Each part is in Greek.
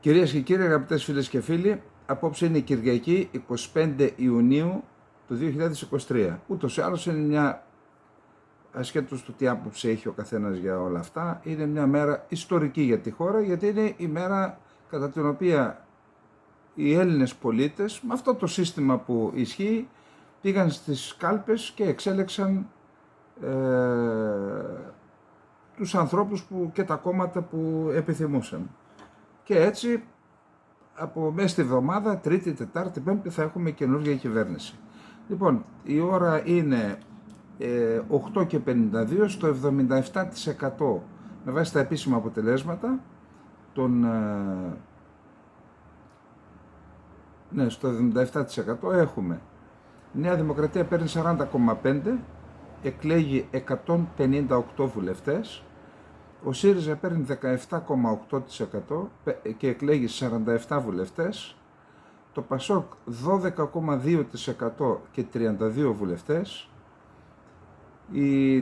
Κυρίες και κύριοι, αγαπητές φίλες και φίλοι, απόψε είναι η Κυριακή 25 Ιουνίου του 2023. Ούτως ή άλλως είναι μια, ασχέτως του τι άποψη έχει ο καθένας για όλα αυτά, είναι μια μέρα ιστορική για τη χώρα, γιατί είναι η μέρα κατά την οποία οι Έλληνες πολίτες, με αυτό το σύστημα που ισχύει, πήγαν στις κάλπες και εξέλεξαν τους ανθρώπους και τα κόμματα που επιθυμούσαν. Και έτσι από μέσα στη εβδομάδα, Τρίτη, Τετάρτη, Πέμπτη θα έχουμε καινούργια κυβέρνηση. Λοιπόν, η ώρα είναι 8:52, στο 77% με βάση τα επίσημα αποτελέσματα στο 77% έχουμε. Η Νέα Δημοκρατία παίρνει 40,5, εκλέγει 158 βουλευτές. Ο ΣΥΡΙΖΑ παίρνει 17,8% και εκλέγει 47 βουλευτές. Το ΠΑΣΟΚ 12,2% και 32 βουλευτές.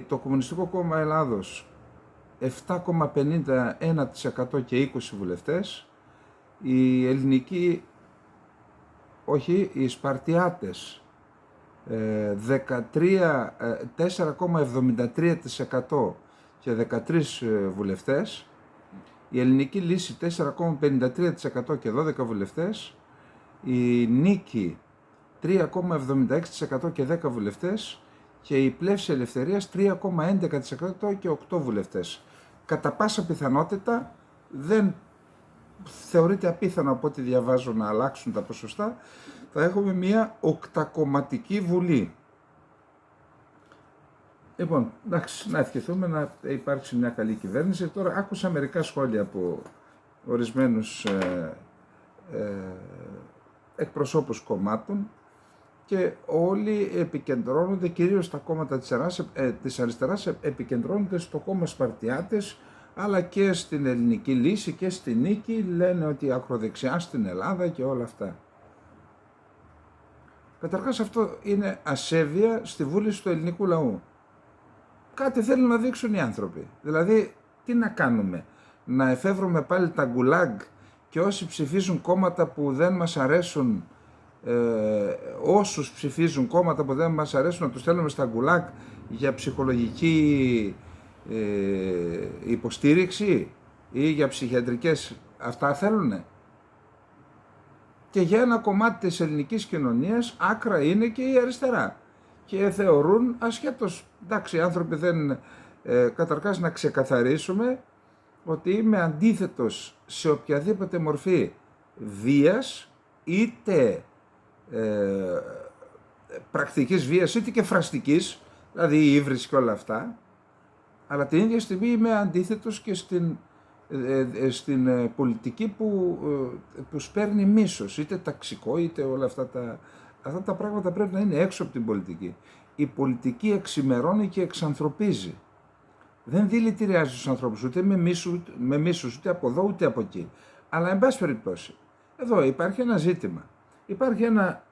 Το Κομμουνιστικό Κόμμα Ελλάδος 7,51% και 20 βουλευτές. Οι Σπαρτιάτες 4,73% και 13 βουλευτές, η Ελληνική Λύση 4,53% και 12 βουλευτές, η Νίκη 3,76% και 10 βουλευτές και η Πλεύση Ελευθερίας 3,11% και 8 βουλευτές. Κατά πάσα πιθανότητα, δεν θεωρείται απίθανο από ό,τι διαβάζω να αλλάξουν τα ποσοστά, θα έχουμε μια οκτακομματική βουλή. Λοιπόν, εντάξει, να ευχηθούμε να υπάρξει μια καλή κυβέρνηση. Τώρα άκουσα μερικά σχόλια από ορισμένους εκπροσώπους κομμάτων και όλοι επικεντρώνονται, κυρίως τα κόμματα της αριστεράς, επικεντρώνονται στο κόμμα Σπαρτιάτες, αλλά και στην Ελληνική Λύση και στη Νίκη, λένε ότι ακροδεξιά στην Ελλάδα και όλα αυτά. Καταρχάς αυτό είναι ασέβεια στη βούληση του ελληνικού λαού. Κάτι θέλουν να δείξουν οι άνθρωποι. Δηλαδή, τι να κάνουμε, να εφεύρουμε πάλι τα γκουλάγκ και όσοι ψηφίζουν κόμματα που δεν μας αρέσουν, όσους ψηφίζουν κόμματα που δεν μας αρέσουν, να τους στέλνουμε στα γκουλάγκ για ψυχολογική υποστήριξη ή για ψυχιατρικές, αυτά θέλουνε. Και για ένα κομμάτι της ελληνικής κοινωνίας άκρα είναι και η αριστερά. Και θεωρούν, ασχέτως, εντάξει, οι άνθρωποι δεν, καταρχάς να ξεκαθαρίσουμε ότι είμαι αντίθετος σε οποιαδήποτε μορφή βίας, είτε πρακτικής βίας, είτε και φραστικής, δηλαδή η ύβριση και όλα αυτά, αλλά την ίδια στιγμή είμαι αντίθετος και στην πολιτική που σπέρνει μίσος, είτε ταξικό, είτε όλα αυτά τα πράγματα πρέπει να είναι έξω από την πολιτική. Η πολιτική εξημερώνει και εξανθρωπίζει. Δεν δηλητηριάζει τους ανθρώπους ούτε με μίσος, ούτε από εδώ ούτε από εκεί. Αλλά εν πάση περιπτώσει, εδώ υπάρχει ένα ζήτημα. Υπάρχει ένα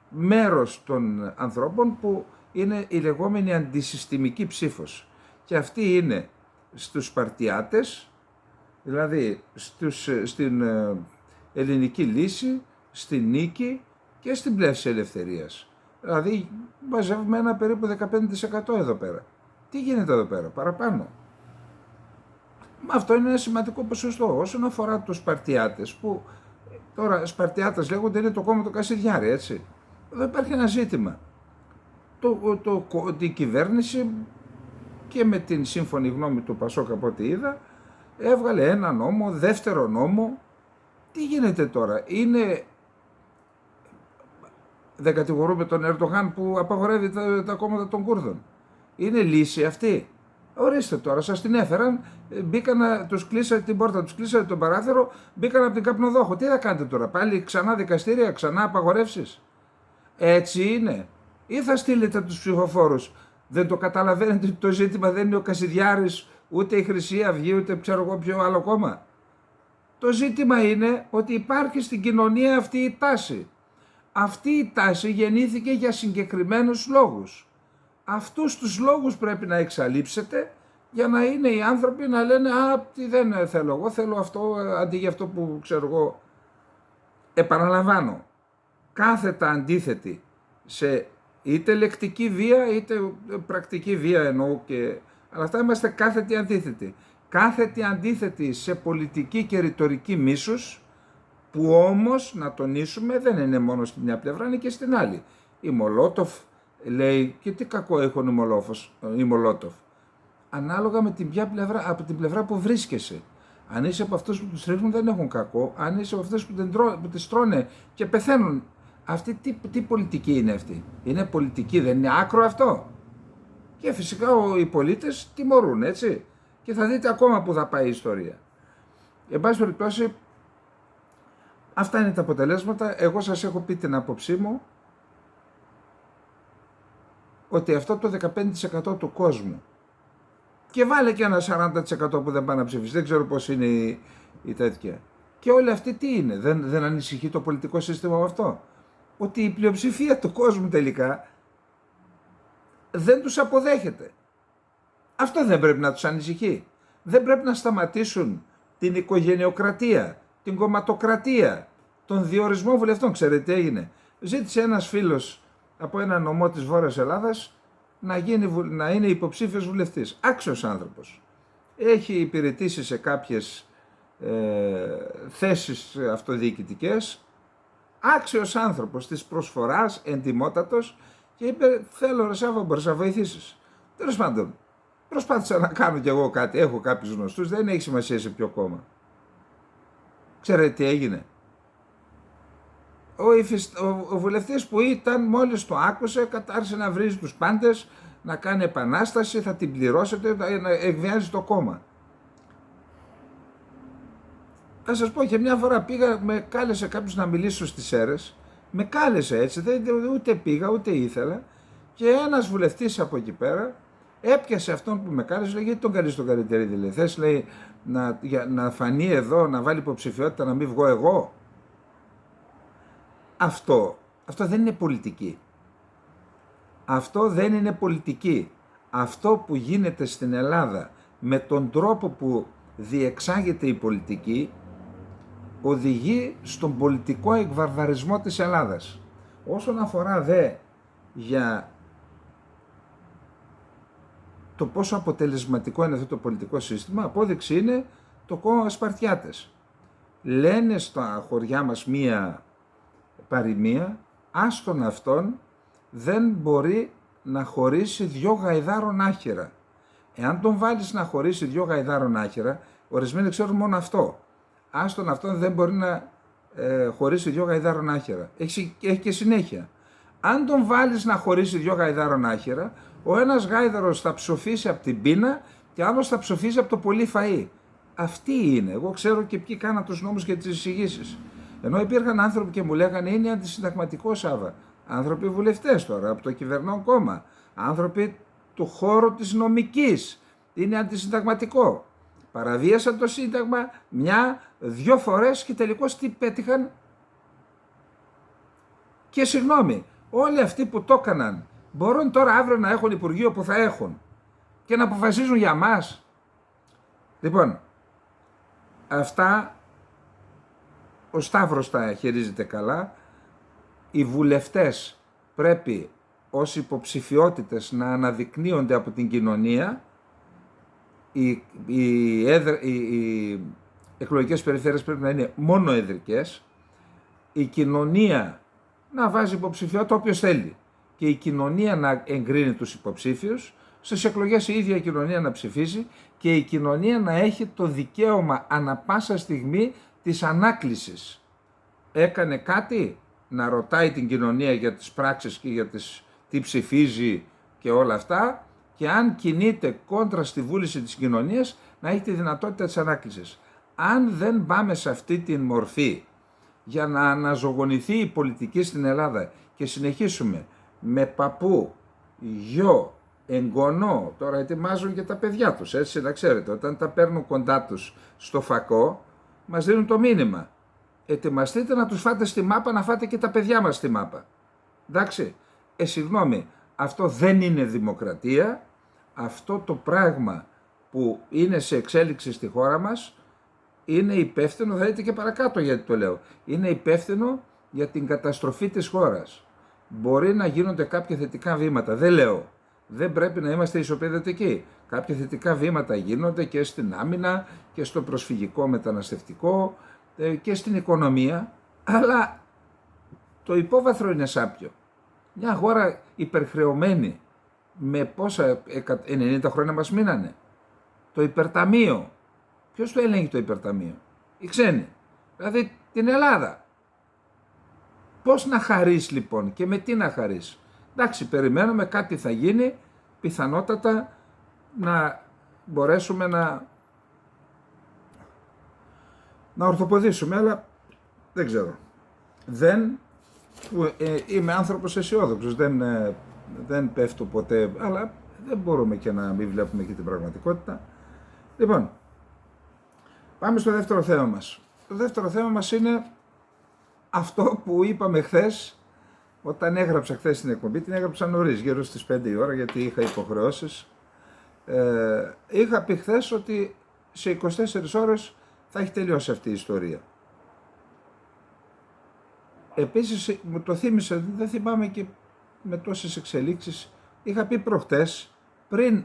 μέρος των ανθρώπων που είναι η λεγόμενη αντισυστημική ψήφος. Και αυτή είναι στους Σπαρτιάτες, δηλαδή στην Ελληνική Λύση, στην Νίκη και στην Πλεύση Ελευθερίας. Δηλαδή μαζεύουμε ένα περίπου 15% εδώ πέρα. Τι γίνεται εδώ πέρα, παραπάνω. Αυτό είναι ένα σημαντικό ποσοστό. Όσον αφορά τους Σπαρτιάτες, που τώρα Σπαρτιάτες λέγονται, είναι το κόμμα του Κασιδιάρη, έτσι. Εδώ υπάρχει ένα ζήτημα. Η κυβέρνηση και με την σύμφωνη γνώμη του ΠΑΣΟΚ, από ό,τι είδα, έβγαλε ένα νόμο, δεύτερο νόμο. Τι γίνεται τώρα, δεν κατηγορούμε τον Ερντογάν που απαγορεύει τα κόμματα των Κούρδων. Είναι λύση αυτή. Ορίστε τώρα, σας την έφεραν, τους κλείσατε την πόρτα, τους κλείσατε τον παράθυρο, μπήκαν από την καπνοδόχο. Τι θα κάνετε τώρα, πάλι ξανά δικαστήρια, ξανά απαγορεύσεις. Έτσι είναι. Ή θα στείλετε τους ψηφοφόρους. Δεν το καταλαβαίνετε ότι το ζήτημα δεν είναι ο Κασιδιάρης, ούτε η Χρυσή Αυγή, ούτε ξέρω εγώ ποιο άλλο κόμμα. Το ζήτημα είναι ότι υπάρχει στην κοινωνία αυτή η τάση. Αυτή η τάση γεννήθηκε για συγκεκριμένους λόγους. Αυτούς τους λόγους πρέπει να εξαλείψετε, για να είναι οι άνθρωποι να λένε «Α, τι δεν θέλω εγώ, θέλω αυτό αντί για αυτό που ξέρω εγώ». Επαναλαμβάνω, κάθετα αντίθετη σε είτε λεκτική βία είτε πρακτική βία εννοώ, αλλά αυτά είμαστε κάθετοι αντίθετοι. Κάθετοι αντίθετοι σε πολιτική και ρητορική μίσους, που όμως, να τονίσουμε, δεν είναι μόνο στη μια πλευρά, είναι και στην άλλη. Η Μολότοφ λέει, και τι κακό έχουν η Μολότοφ, ανάλογα με την ποια πλευρά, από την πλευρά που βρίσκεσαι. Αν είσαι από αυτούς που τους ρίχνουν δεν έχουν κακό, αν είσαι από αυτούς που τις τρώνε και πεθαίνουν, αυτή τι πολιτική είναι αυτή? Είναι πολιτική, δεν είναι άκρο αυτό? Και φυσικά οι πολίτες τιμωρούν, έτσι. Και θα δείτε ακόμα που θα πάει η ιστορία. Εν πάση περιπτώσει, αυτά είναι τα αποτελέσματα. Εγώ σας έχω πει την άποψή μου ότι αυτό το 15% του κόσμου, και βάλε και ένα 40% που δεν πάνε να ψηφίσει, δεν ξέρω πώς είναι η τέτοια. Και όλοι αυτοί τι είναι? Δεν ανησυχεί το πολιτικό σύστημα με αυτό? Ότι η πλειοψηφία του κόσμου τελικά δεν τους αποδέχεται. Αυτό δεν πρέπει να τους ανησυχεί? Δεν πρέπει να σταματήσουν την οικογενειοκρατία, την κομματοκρατία, τον διορισμό βουλευτών? Ξέρετε τι έγινε? Ζήτησε ένας φίλος από ένα νομό της Βόρειας Ελλάδας να είναι υποψήφιος βουλευτής. Άξιος άνθρωπος. Έχει υπηρετήσει σε κάποιες θέσεις αυτοδιοικητικές. Άξιος άνθρωπος της προσφοράς, εντιμότατος, και είπε θέλω ρε Σάββα, μπορείς να βοηθήσεις? Τέλος πάντων, προσπάθησα να κάνω κι εγώ κάτι, έχω κάποιους γνωστούς, δεν έχει σημασία σε ποιο κόμμα. Ξέρετε τι έγινε? Ο βουλευτής που ήταν, μόλις το άκουσε, κατάρχισε να βρίζει τους πάντες, να κάνει επανάσταση, θα την πληρώσετε, να εκβιάζει το κόμμα. Θα σας πω, και μια φορά πήγα, με κάλεσε κάποιος να μιλήσω στις Σέρρες, με κάλεσε έτσι, ούτε πήγα ούτε ήθελα, και ένας βουλευτής από εκεί πέρα έπιασε αυτόν που με κάλεσε, λέει γιατί τον καλείς τον Καρυτερίδη, λέει, θες, λέει, να φανεί εδώ, να βάλει υποψηφιότητα, να μην βγω εγώ? Αυτό δεν είναι πολιτική. Αυτό δεν είναι πολιτική. Αυτό που γίνεται στην Ελλάδα με τον τρόπο που διεξάγεται η πολιτική οδηγεί στον πολιτικό εκβαρβαρισμό της Ελλάδας. Όσον αφορά δε για το πόσο αποτελεσματικό είναι αυτό το πολιτικό σύστημα, απόδειξη είναι το κόμμα Σπαρτιάτες. Λένε στα χωριά μας μία παροιμία, άστον αυτόν δεν μπορεί να χωρίσει δυο γαϊδάρων άχυρα. Εάν τον βάλεις να χωρίσει δυο γαϊδάρων άχυρα, ορισμένοι ξέρουν μόνο αυτό. Άστον αυτόν δεν μπορεί να χωρίσει δυο γαϊδάρων άχυρα. Έχει και συνέχεια. Αν τον βάλεις να χωρίσει δυο γαϊδάρων άχυρα, ο ένας γάιδαρος θα ψοφήσει από την πείνα και ο άλλος θα ψοφήσει από το πολύ φαΐ. Αυτή είναι. Εγώ ξέρω και ποιοι κάναν τους νόμους και τις εισηγήσεις. Ενώ υπήρχαν άνθρωποι και μου λέγανε είναι αντισυνταγματικό, Σάβα. Άνθρωποι βουλευτές τώρα από το κυβερνών κόμμα. Άνθρωποι του χώρου της νομικής. Είναι αντισυνταγματικό. Παραβίασαν το Σύνταγμα μια-δυο φορές και τελικώς τι πέτυχαν? Και συγγνώμη, όλοι αυτοί που το έκαναν μπορούν τώρα αύριο να έχουν υπουργείο που θα έχουν και να αποφασίζουν για μας? Λοιπόν, αυτά ο Σταύρος τα χειρίζεται καλά. Οι βουλευτές πρέπει ως υποψηφιότητες να αναδεικνύονται από την κοινωνία. Οι εκλογικές περιφέρειες πρέπει να είναι μόνο εδρικές. Η κοινωνία να βάζει υποψηφιότητα όποιος θέλει και η κοινωνία να εγκρίνει τους υποψήφιους. Στις εκλογές η ίδια η κοινωνία να ψηφίζει και η κοινωνία να έχει το δικαίωμα ανα πάσα στιγμή της ανάκλησης. Έκανε κάτι? Να ρωτάει την κοινωνία για τις πράξεις και για τι ψηφίζει και όλα αυτά, και αν κινείται κόντρα στη βούληση της κοινωνίας να έχει τη δυνατότητα της ανάκλησης. Αν δεν πάμε σε αυτή την μορφή για να αναζωογονηθεί η πολιτική στην Ελλάδα και συνεχίσουμε με παππού, γιο, εγγονό, τώρα ετοιμάζουν και τα παιδιά τους, έτσι να ξέρετε, όταν τα παίρνουν κοντά τους στο φακό, μας δίνουν το μήνυμα. Ετοιμαστείτε να τους φάτε στη μάπα, να φάτε και τα παιδιά μας στη μάπα. Εντάξει, συγγνώμη, αυτό δεν είναι δημοκρατία. Αυτό το πράγμα που είναι σε εξέλιξη στη χώρα μας είναι υπεύθυνο, θα δείτε και παρακάτω γιατί το λέω, είναι υπεύθυνο για την καταστροφή της χώρας. Μπορεί να γίνονται κάποια θετικά βήματα, δεν λέω, δεν πρέπει να είμαστε ισοπεδωτικοί. Κάποια θετικά βήματα γίνονται και στην άμυνα και στο προσφυγικό μεταναστευτικό και στην οικονομία, αλλά το υπόβαθρο είναι σάπιο. Μια χώρα υπερχρεωμένη με πόσα 90 χρόνια μας μείνανε. Το υπερταμείο. Ποιος το έλεγε το υπερταμείο? Οι ξένοι. Δηλαδή την Ελλάδα. Πώς να χαρείς λοιπόν και με τι να χαρείς? Εντάξει, περιμένουμε κάτι θα γίνει, πιθανότατα να μπορέσουμε να ορθοποδήσουμε, αλλά δεν ξέρω. Είμαι άνθρωπος αισιόδοξος, δεν πέφτω ποτέ, αλλά δεν μπορούμε και να μην βλέπουμε και την πραγματικότητα. Λοιπόν, πάμε στο δεύτερο θέμα μας. Το δεύτερο θέμα μας είναι αυτό που είπαμε χθες, όταν έγραψα χθες την εκπομπή, την έγραψα νωρίς, γύρω στις 5 η ώρα, γιατί είχα υποχρεώσεις. Είχα πει χθες ότι σε 24 ώρες θα έχει τελειώσει αυτή η ιστορία. Επίσης μου το θύμισε, δεν θυμάμαι και με τόσες εξελίξεις, είχα πει προχτές, πριν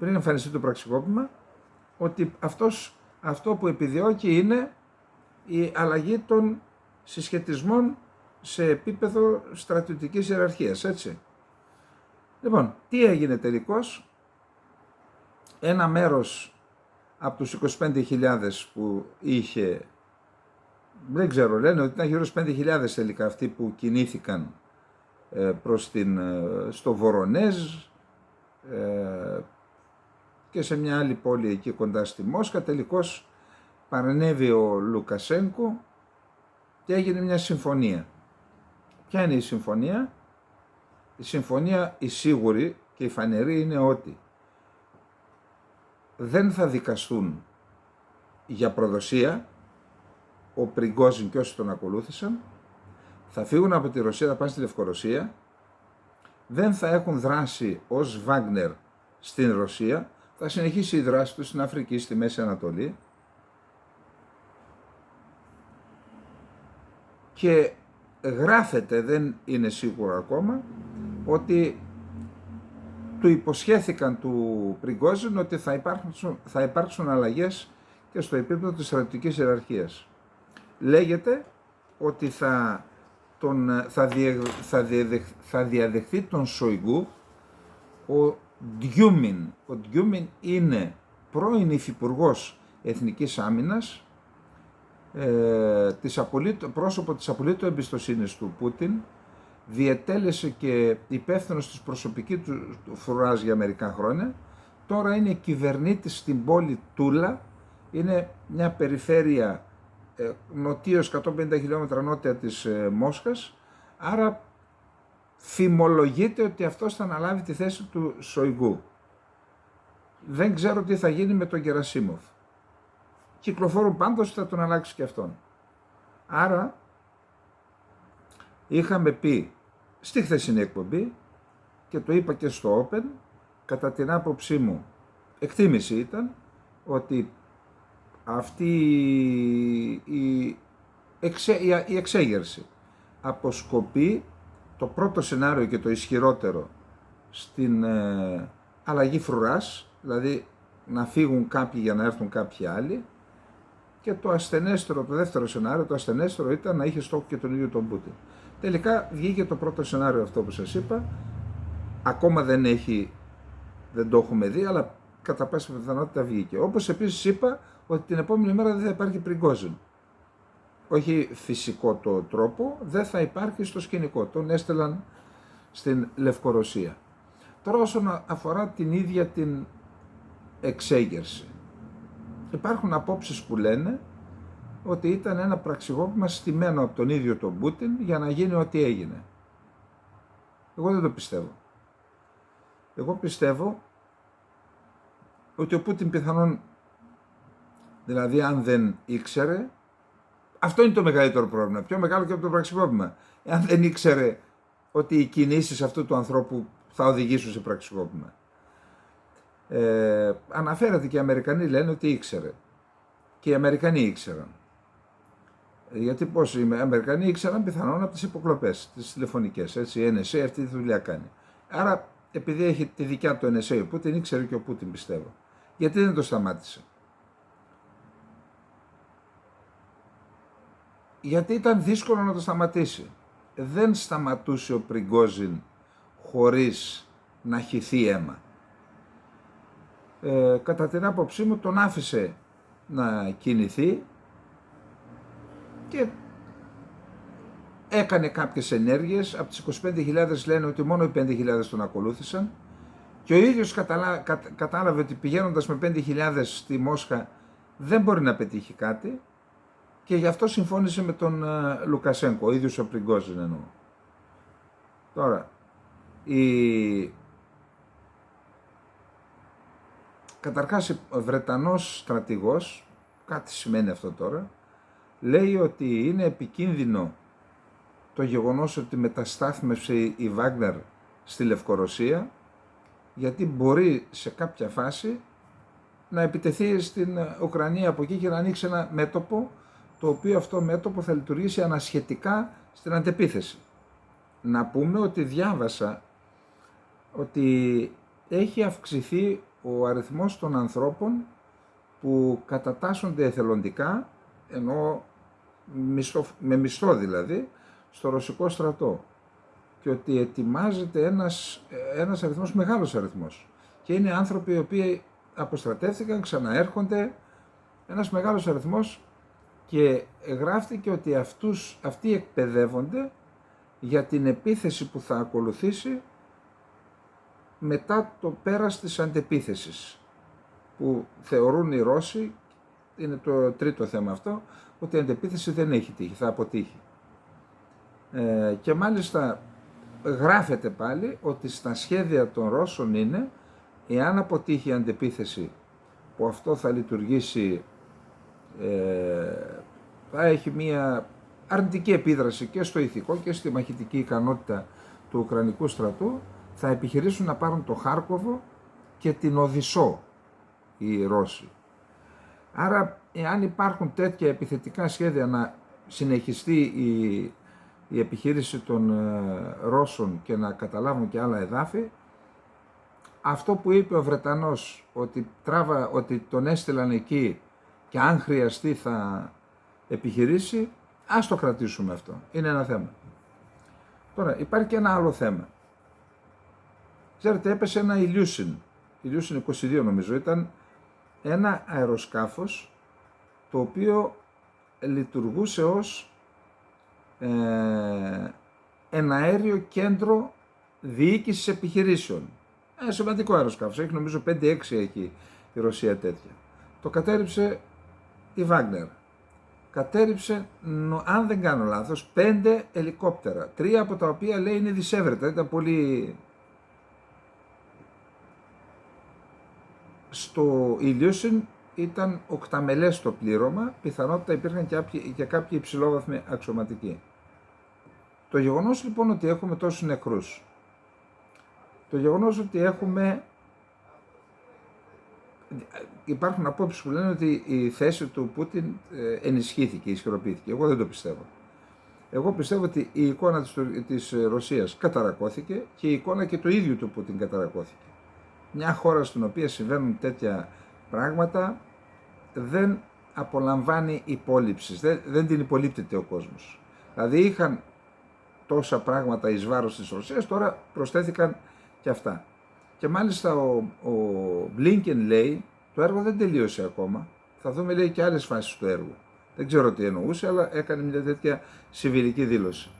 εμφανιστεί το πραξικόπημα, ότι αυτό που επιδιώκει είναι η αλλαγή των συσχετισμών σε επίπεδο στρατιωτικής ιεραρχίας, έτσι. Λοιπόν, τι έγινε τελικώς? Ένα μέρος από τους 25.000 που είχε, δεν ξέρω, λένε ότι ήταν γύρω στους 5.000 τελικά αυτοί που κινήθηκαν στο Βορονέζ και σε μια άλλη πόλη εκεί κοντά στη Μόσχα. Τελικώς παρενέβη ο Λουκασένκο και έγινε μια συμφωνία. Ποια είναι η συμφωνία? Η συμφωνία, η σίγουρη και η φανερή, είναι ότι δεν θα δικαστούν για προδοσία ο Πριγκόζιν και όσοι τον ακολούθησαν, θα φύγουν από τη Ρωσία, θα πάνε στη Λευκορωσία, δεν θα έχουν δράση ως Βάγνερ στην Ρωσία, θα συνεχίσει η δράση του στην Αφρική, στη Μέση Ανατολή, και γράφεται, δεν είναι σίγουρο ακόμα, ότι του υποσχέθηκαν του Πριγκόζιν ότι θα υπάρξουν αλλαγές και στο επίπεδο της στρατιωτικής ιεραρχίας. Λέγεται ότι θα διαδεχθεί τον Σοϊγκού ο Ντιούμιν. Ο Ντιούμιν είναι πρώην υφυπουργός Εθνικής Άμυνας, πρόσωπο της απολύτου εμπιστοσύνης του Πούτιν, διετέλεσε και υπεύθυνος της προσωπικής του φρουράζ για μερικά χρόνια, τώρα είναι κυβερνήτης στην πόλη Τούλα, είναι μια περιφέρεια νοτίως 150 χιλιόμετρα νότια της Μόσχας, άρα φημολογείται ότι αυτός θα αναλάβει τη θέση του Σοϊγκού. Δεν ξέρω τι θα γίνει με τον Γερασίμοφ. Κυκλοφορούν πάντως ότι θα τον αλλάξει και αυτόν. Άρα είχαμε πει στη χθεσινή εκπομπή και το είπα και στο Open, κατά την άποψή μου εκτίμηση ήταν ότι αυτή η εξέγερση αποσκοπεί το πρώτο σενάριο και το ισχυρότερο στην αλλαγή φρουράς, δηλαδή να φύγουν κάποιοι για να έρθουν κάποιοι άλλοι, και το ασθενέστερο, το δεύτερο σενάριο, το ασθενέστερο ήταν να είχε στόχο και τον ίδιο τον Πούτιν. Τελικά βγήκε το πρώτο σενάριο αυτό που σας είπα, ακόμα δεν το έχουμε δει, αλλά κατά πάσα πιθανότητα βγήκε. Όπως επίσης είπα ότι την επόμενη μέρα δεν θα υπάρχει Πριγκόζιν. Όχι φυσικό το τρόπο, δεν θα υπάρχει στο σκηνικό. Τον έστελαν στην Λευκορωσία. Τώρα όσον αφορά την ίδια την εξέγερση, υπάρχουν απόψεις που λένε ότι ήταν ένα πραξικόπημα στημένο από τον ίδιο τον Πούτιν για να γίνει ό,τι έγινε. Εγώ δεν το πιστεύω. Εγώ πιστεύω ότι ο Πούτιν πιθανόν, δηλαδή αν δεν ήξερε, αυτό είναι το μεγαλύτερο πρόβλημα, πιο μεγάλο και από το πραξικόπημα. Αν δεν ήξερε ότι οι κινήσεις αυτού του ανθρώπου θα οδηγήσουν σε πραξικόπημα. Αναφέρεται και οι Αμερικανοί λένε ότι ήξερε. Και οι Αμερικανοί ήξεραν. Γιατί πώς οι Αμερικανοί ήξεραν πιθανόν από τις υποκλοπές, τις τηλεφωνικές. Έτσι, η NSA αυτή τη δουλειά κάνει. Άρα, επειδή έχει τη δικιά του NSA, ο Πούτιν ήξερε και ο Πούτιν, πιστεύω. Γιατί δεν το σταμάτησε? Γιατί ήταν δύσκολο να το σταματήσει. Δεν σταματούσε ο Πριγκόζιν χωρίς να χυθεί αίμα. Κατά την άποψή μου τον άφησε να κινηθεί και έκανε κάποιες ενέργειες. Από τις 25.000 λένε ότι μόνο οι 5.000 τον ακολούθησαν και ο ίδιος κατάλαβε ότι πηγαίνοντας με 5.000 στη Μόσχα δεν μπορεί να πετύχει κάτι και γι' αυτό συμφώνησε με τον Λουκασένκο, ο ίδιος ο Πριγκόζιν εννοώ. Τώρα, καταρχάς ο Βρετανός στρατηγός, κάτι σημαίνει αυτό τώρα, λέει ότι είναι επικίνδυνο το γεγονός ότι μεταστάθμευσε η Βάγνερ στη Λευκορωσία, γιατί μπορεί σε κάποια φάση να επιτεθεί στην Ουκρανία από εκεί και να ανοίξει ένα μέτωπο, το οποίο αυτό μέτωπο θα λειτουργήσει ανασχετικά στην αντεπίθεση. Να πούμε ότι διάβασα ότι έχει αυξηθεί ο αριθμός των ανθρώπων που κατατάσσονται εθελοντικά, ενώ με μισθό δηλαδή, στο ρωσικό στρατό και ότι ετοιμάζεται ένας αριθμός, μεγάλος αριθμός και είναι άνθρωποι οι οποίοι αποστρατεύτηκαν, ξαναέρχονται, ένας μεγάλος αριθμός και γράφτηκε ότι αυτοί εκπαιδεύονται για την επίθεση που θα ακολουθήσει μετά το πέρας της αντεπίθεσης, που θεωρούν οι Ρώσοι, είναι το τρίτο θέμα αυτό, ότι η αντεπίθεση δεν έχει τύχει, θα αποτύχει. Και μάλιστα γράφεται πάλι ότι στα σχέδια των Ρώσων είναι, εάν αποτύχει η αντεπίθεση, που αυτό θα λειτουργήσει, θα έχει μια αρνητική επίδραση και στο ηθικό και στη μαχητική ικανότητα του Ουκρανικού στρατού, θα επιχειρήσουν να πάρουν το Χάρκοβο και την Οδυσσό οι Ρώσοι. Άρα, εάν υπάρχουν τέτοια επιθετικά σχέδια να συνεχιστεί η επιχείρηση των Ρώσων και να καταλάβουν και άλλα εδάφη, αυτό που είπε ο Βρετανός, ότι τον έστειλαν εκεί και αν χρειαστεί θα επιχειρήσει, ας το κρατήσουμε αυτό. Είναι ένα θέμα. Τώρα, υπάρχει και ένα άλλο θέμα. Ξέρετε, έπεσε ένα Ilyushin 22 νομίζω, ήταν ένα αεροσκάφος το οποίο λειτουργούσε ως ένα αέριο κέντρο διοίκησης επιχειρήσεων. Ένα σημαντικό αεροσκάφος, έχει νομίζω 5-6 έχει η Ρωσία τέτοια. Το κατέριψε η Βάγνερ. Κατέριψε, αν δεν κάνω λάθος, 5 ελικόπτερα, 3 από τα οποία λέει είναι δισεύρετα, ήταν πολύ... Στο Ilyushin ήταν οκταμελές το πλήρωμα, πιθανότητα υπήρχαν και κάποιοι υψηλόβαθμοι αξιωματικοί. Το γεγονός λοιπόν ότι έχουμε τόσους νεκρούς, το γεγονός ότι υπάρχουν απόψεις που λένε ότι η θέση του Πούτιν ενισχύθηκε, ισχυροποιήθηκε. Εγώ δεν το πιστεύω. Εγώ πιστεύω ότι η εικόνα της Ρωσίας καταρακώθηκε και η εικόνα και του ίδιου του Πούτιν καταρακώθηκε. Μια χώρα στην οποία συμβαίνουν τέτοια πράγματα δεν απολαμβάνει υπόλοιψης, δεν την υπολείπτεται ο κόσμος. Δηλαδή είχαν τόσα πράγματα εις βάρος της Ρωσίας, τώρα προσθέθηκαν και αυτά. Και μάλιστα ο Blinken λέει, το έργο δεν τελείωσε ακόμα, θα δούμε λέει και άλλες φάσεις του έργου. Δεν ξέρω τι εννοούσε, αλλά έκανε μια τέτοια συμβιλική δήλωση.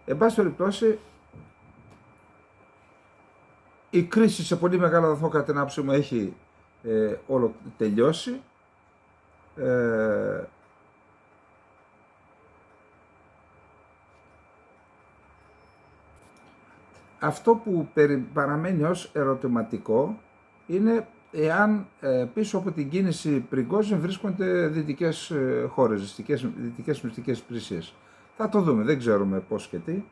Εν πάση περιπτώσει, η κρίση σε πολύ μεγάλο βαθμό κατά την άποψή μου έχει όλο τελειώσει. Αυτό που παραμένει ως ερωτηματικό είναι εάν πίσω από την κίνηση Πριγκόζιν βρίσκονται δυτικές χώρες, δυτικές μυστικές υπηρεσίες. Θα το δούμε, δεν ξέρουμε πώς και τι.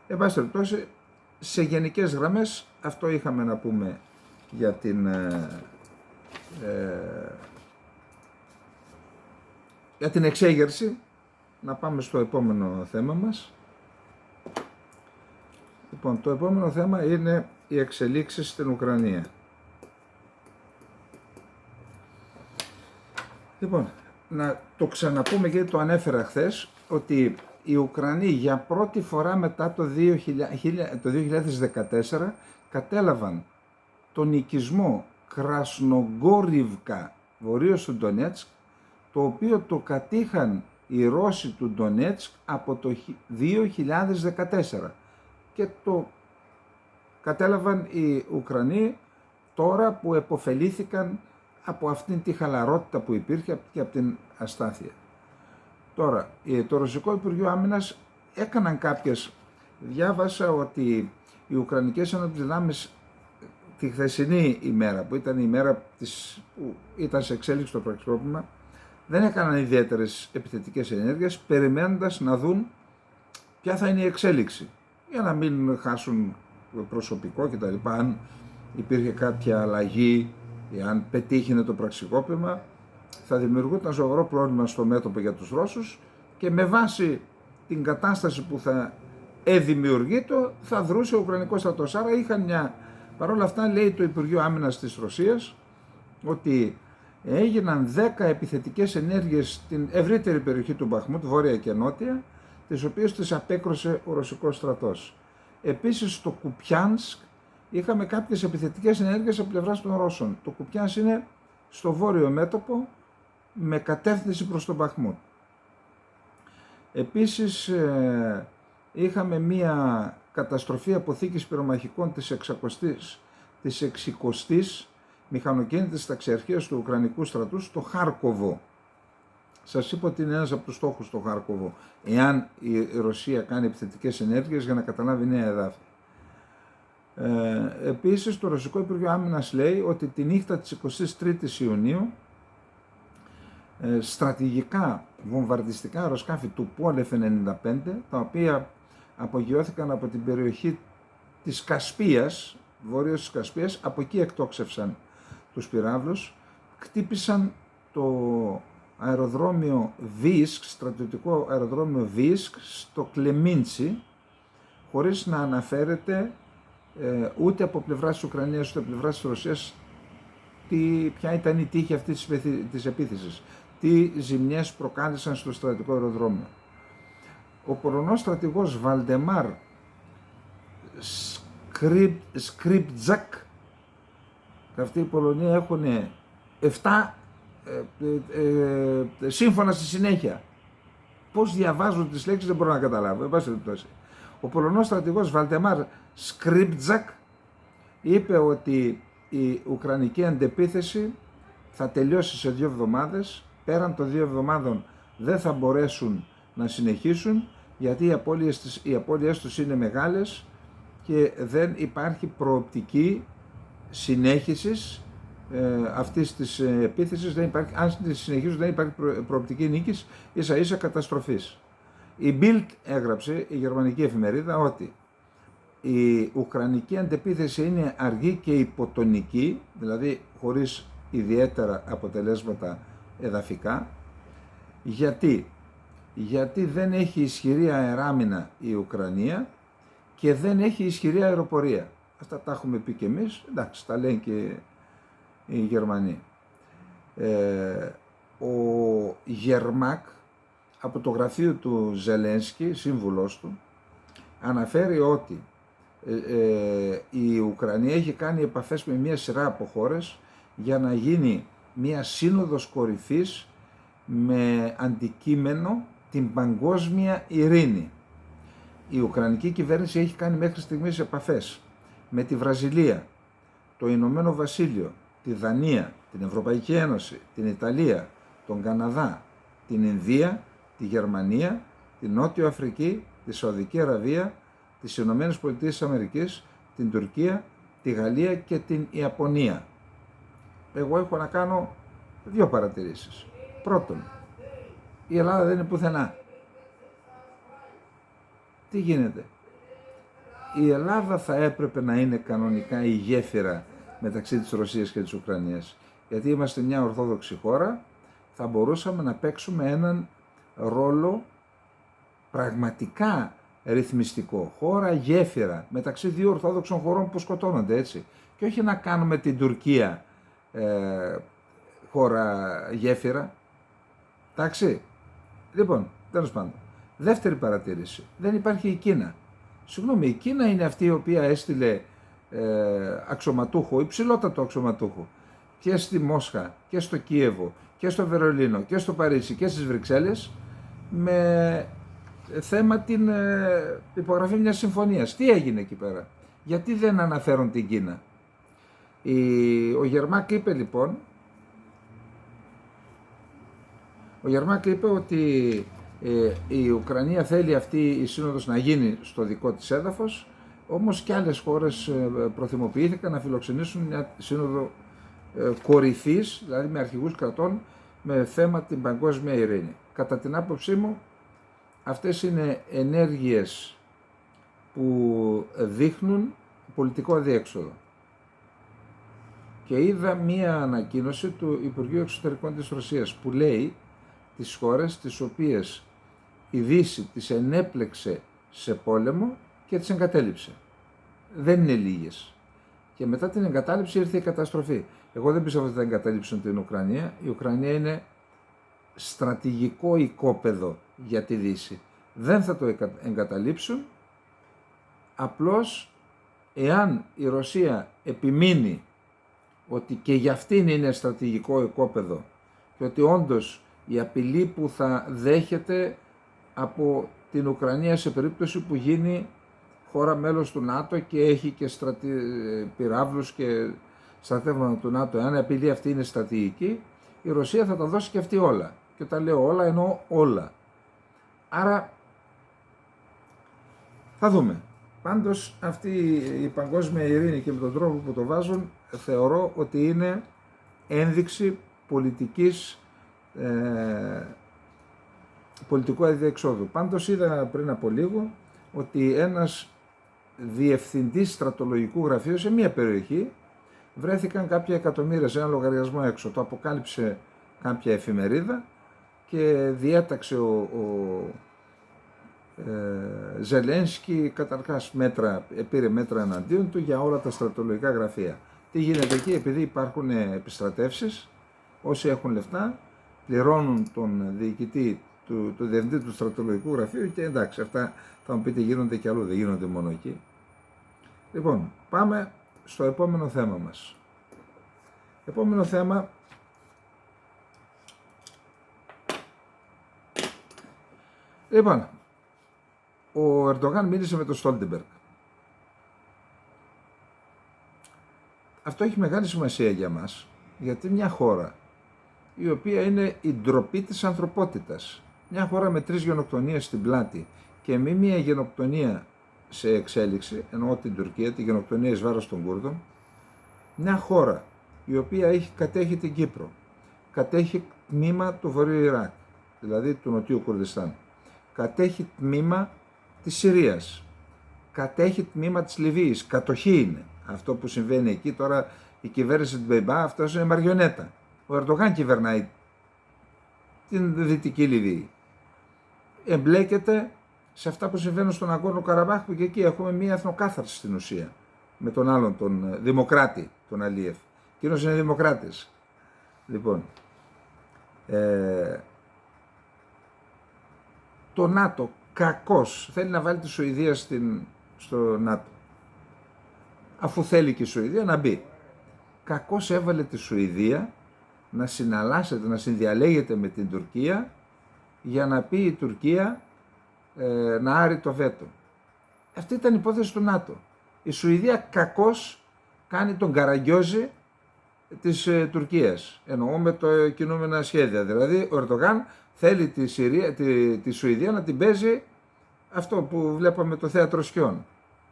Εν πάση περιπτώσει, σε γενικές γραμμές αυτό είχαμε να πούμε για την εξέγερση. Να πάμε στο επόμενο θέμα μας. Λοιπόν, το επόμενο θέμα είναι οι εξελίξεις στην Ουκρανία. Λοιπόν, να το ξαναπούμε γιατί το ανέφερα χθες, ότι οι Ουκρανοί για πρώτη φορά μετά το 2014 κατέλαβαν τον οικισμό Κρασνογκόριβκα, βορείως του Ντονέτσκ, το οποίο το κατήχαν οι Ρώσοι του Ντονέτσκ από το 2014 και το κατέλαβαν οι Ουκρανοί τώρα που επωφελήθηκαν από αυτήν τη χαλαρότητα που υπήρχε και από την αστάθεια. Τώρα, το Ρωσικό Υπουργείο Άμυνας έκαναν διάβασα ότι οι Ουκρανικές Ενόπλες Δυνάμεις τη χθεσινή ημέρα, που ήταν η ημέρα που ήταν σε εξέλιξη το πραξικόπημα, δεν έκαναν ιδιαίτερες επιθετικές ενέργειες, περιμένοντας να δουν ποια θα είναι η εξέλιξη, για να μην χάσουν προσωπικό κτλ. Αν υπήρχε κάποια αλλαγή, αν πετύχαινε το πραξικόπημα, θα δημιουργούνται ένα σοβαρό πρόβλημα στο μέτωπο για τους Ρώσους και με βάση την κατάσταση που θα δημιουργείται θα δρούσε ο Ουκρανικός στρατός. Άρα παρόλα αυτά λέει το Υπουργείο Άμυνας της Ρωσίας ότι έγιναν 10 επιθετικές ενέργειες στην ευρύτερη περιοχή του Μπαχμούτ, βόρεια και νότια, τις οποίες τις απέκρουσε ο Ρωσικός στρατός. Επίσης στο Κουπιάνσκ είχαμε κάποιες επιθετικές ενέργειες από πλευράς των Ρώσων. Το Κουπιάνσκ είναι στο βόρειο μέτωπο με κατεύθυνση προς τον Μπαχμούτ. Επίσης είχαμε μία καταστροφή αποθήκης πυρομαχικών της 60ης μηχανοκίνητης ταξιαρχίας του Ουκρανικού στρατού στο Χάρκοβο. Σας είπα ότι είναι ένας από τους στόχους στο Χάρκοβο, εάν η Ρωσία κάνει επιθετικές ενέργειες για να καταλάβει νέα εδάφη. Επίσης το Ρωσικό Υπουργείο Άμυνας λέει ότι τη νύχτα της 23ης Ιουνίου στρατηγικά βομβαρδιστικά αεροσκάφη του Πόλεφ 95, τα οποία απογειώθηκαν από την περιοχή της Κασπίας, βόρειος της Κασπίας, από εκεί εκτόξευσαν τους πυράβλους, χτύπησαν το αεροδρόμιο Βίσκ, στρατιωτικό αεροδρόμιο Βίσκ στο Κλεμίντσι, χωρίς να αναφέρεται ούτε από πλευράς της Ουκρανίας ούτε από πλευράς της Ρωσίας ποια ήταν η τύχη αυτής της επίθεσης, τι ζημιές προκάλεσαν στο στρατιωτικό αεροδρόμιο. Ο Πολωνός στρατηγός Βαλντεμάρ Σκριπτζακ, αυτοί οι Πολωνοί έχουν 7 σύμφωνα στη συνέχεια. Πώς διαβάζουν τις λέξεις δεν μπορώ να καταλάβω. Ο Πολωνός στρατηγός Βαλντεμάρ Σκριπτζακ είπε ότι η Ουκρανική αντεπίθεση θα τελειώσει σε 2 εβδομάδες. Πέραν των 2 εβδομάδων δεν θα μπορέσουν να συνεχίσουν, γιατί οι απώλειές τους είναι μεγάλες και δεν υπάρχει προοπτική συνέχισης αυτής της επίθεσης. Αν τη συνεχίζουν δεν υπάρχει προοπτική νίκης, ίσα ίσα καταστροφής. Η Bild έγραψε, η γερμανική εφημερίδα, ότι η Ουκρανική αντεπίθεση είναι αργή και υποτονική, δηλαδή χωρίς ιδιαίτερα αποτελέσματα εδαφικά. Γιατί δεν έχει ισχυρή αεράμινα η Ουκρανία και δεν έχει ισχυρή αεροπορία. Αυτά τα έχουμε πει και εμείς, εντάξει, τα λένε και οι Γερμανοί. Ο Γερμάκ από το γραφείο του Ζελένσκι, σύμβουλος του, αναφέρει ότι η Ουκρανία έχει κάνει επαφές με μια σειρά από χώρες για να γίνει μια σύνοδος κορυφής με αντικείμενο την παγκόσμια ειρήνη. Η Ουκρανική κυβέρνηση έχει κάνει μέχρι στιγμής επαφές με τη Βραζιλία, το Ηνωμένο Βασίλειο, τη Δανία, την Ευρωπαϊκή Ένωση, την Ιταλία, τον Καναδά, την Ινδία, τη Γερμανία, την Νότιο Αφρική, τη Σαουδική Αραβία, τις Ηνωμένες Πολιτείες της Αμερικής, την Τουρκία, τη Γαλλία και την Ιαπωνία. Εγώ έχω να κάνω 2 παρατηρήσεις. Πρώτον, η Ελλάδα δεν είναι πουθενά. Τι γίνεται? Η Ελλάδα θα έπρεπε να είναι κανονικά η γέφυρα μεταξύ της Ρωσίας και της Ουκρανίας. Γιατί είμαστε μια ορθόδοξη χώρα, θα μπορούσαμε να παίξουμε έναν ρόλο πραγματικά ρυθμιστικό, χώρα γέφυρα μεταξύ δύο ορθόδοξων χωρών που σκοτώνονται, έτσι. Και όχι να κάνουμε την Τουρκία χώρα γέφυρα. Εντάξει. Λοιπόν, τέλος πάντων. Δεύτερη παρατήρηση. Δεν υπάρχει η Κίνα. Συγγνώμη, η Κίνα είναι αυτή η οποία έστειλε αξιωματούχο, υψηλότατο αξιωματούχο και στη Μόσχα και στο Κίεβο και στο Βερολίνο και στο Παρίσι και στις Βρυξέλλες με θέμα την υπογραφή μιας συμφωνίας. Τι έγινε εκεί πέρα? Γιατί δεν αναφέρουν την Κίνα? Ο Γερμάκ είπε λοιπόν, ότι η Ουκρανία θέλει αυτή η σύνοδος να γίνει στο δικό της έδαφος, όμως και άλλες χώρες προθυμοποιήθηκαν να φιλοξενήσουν μια σύνοδο κορυφής, δηλαδή με αρχηγούς κρατών, με θέμα την παγκόσμια ειρήνη. Κατά την άποψή μου, αυτές είναι ενέργειες που δείχνουν πολιτικό αδιέξοδο. Και είδα μία ανακοίνωση του Υπουργείου Εξωτερικών της Ρωσίας που λέει τις χώρες τις οποίες η Δύση τις ενέπλεξε σε πόλεμο και τις εγκατέλειψε. Δεν είναι λίγες. Και μετά την εγκατάλειψη ήρθε η καταστροφή. Εγώ δεν πιστεύω ότι θα εγκαταλείψουν την Ουκρανία. Η Ουκρανία είναι στρατηγικό οικόπεδο για τη Δύση. Δεν θα το εγκαταλείψουν. Απλώς, εάν η Ρωσία επιμείνει ότι και για αυτήν είναι στρατηγικό οικόπεδο και ότι όντως η απειλή που θα δέχεται από την Ουκρανία σε περίπτωση που γίνει χώρα μέλος του ΝΑΤΟ και έχει και πυράβλους και στρατεύματα του ΝΑΤΟ, εάν η απειλή αυτή είναι στρατηγική, η Ρωσία θα τα δώσει και αυτή όλα. Και όταν λέω όλα, εννοώ όλα. Άρα θα δούμε. Πάντως αυτή η παγκόσμια ειρήνη και με τον τρόπο που το βάζουν, θεωρώ ότι είναι ένδειξη πολιτικού αδιεξόδου. Πάντως είδα πριν από λίγο ότι ένας διευθυντής στρατολογικού γραφείου σε μια περιοχή βρέθηκαν κάποια εκατομμύρια σε ένα λογαριασμό έξω. Το αποκάλυψε κάποια εφημερίδα και διέταξε ο Ζελένσκι καταρχάς πήρε μέτρα εναντίον του για όλα τα στρατολογικά γραφεία. Τι γίνεται εκεί? Επειδή υπάρχουν επιστρατεύσεις, όσοι έχουν λεφτά πληρώνουν τον διοικητή του διευθυντή του στρατολογικού γραφείου και εντάξει, αυτά θα μου πείτε γίνονται και αλλού, δεν γίνονται μόνο εκεί. Λοιπόν, πάμε στο επόμενο θέμα μας. Επόμενο θέμα λοιπόν, ο Ερντογάν μίλησε με τον Στόλτεμπεργκ. Αυτό έχει μεγάλη σημασία για μας, γιατί μια χώρα η οποία είναι η ντροπή της ανθρωπότητας, μια χώρα με 3 γενοκτονίες στην πλάτη και μη μια γενοκτονία σε εξέλιξη, εννοώ την Τουρκία, τη γενοκτονία εις βάρος των Κούρδων, μια χώρα η οποία κατέχει την Κύπρο, κατέχει τμήμα του Βορείου Ιράκ, δηλαδή του Νοτιού Κουρδιστάν, κατέχει τμήμα της Συρίας, κατέχει τμήμα της Λιβύης, κατοχή είναι. Αυτό που συμβαίνει εκεί τώρα, η κυβέρνηση του Μπεϊμπά, αυτός είναι μαριονέτα. Ο Ερντογάν κυβερνάει την Δυτική Λιβύη. Εμπλέκεται σε αυτά που συμβαίνουν στον Αγκόρνο Καραμπάχ, που και εκεί έχουμε μία εθνοκάθαρση στην ουσία. Με τον άλλον, τον Δημοκράτη, τον Αλίεφ. Εκείνος είναι Δημοκράτης. Λοιπόν, το ΝΑΤΟ κακώς θέλει να βάλει τη Σουηδία στο ΝΑΤΟ. Αφού θέλει και η Σουηδία να μπει. Κακώς έβαλε τη Σουηδία να συναλλάσσεται, να συνδιαλέγεται με την Τουρκία για να πει η Τουρκία να άρει το βέτο. Αυτή ήταν η υπόθεση του ΝΑΤΟ. Η Σουηδία κακώς κάνει τον καραγκιόζη της Τουρκίας. Εννοώ με το κινούμενα σχέδια. Δηλαδή ο Ερντογάν θέλει τη Σουηδία να την παίζει αυτό που βλέπαμε το θέατρο Σκιών.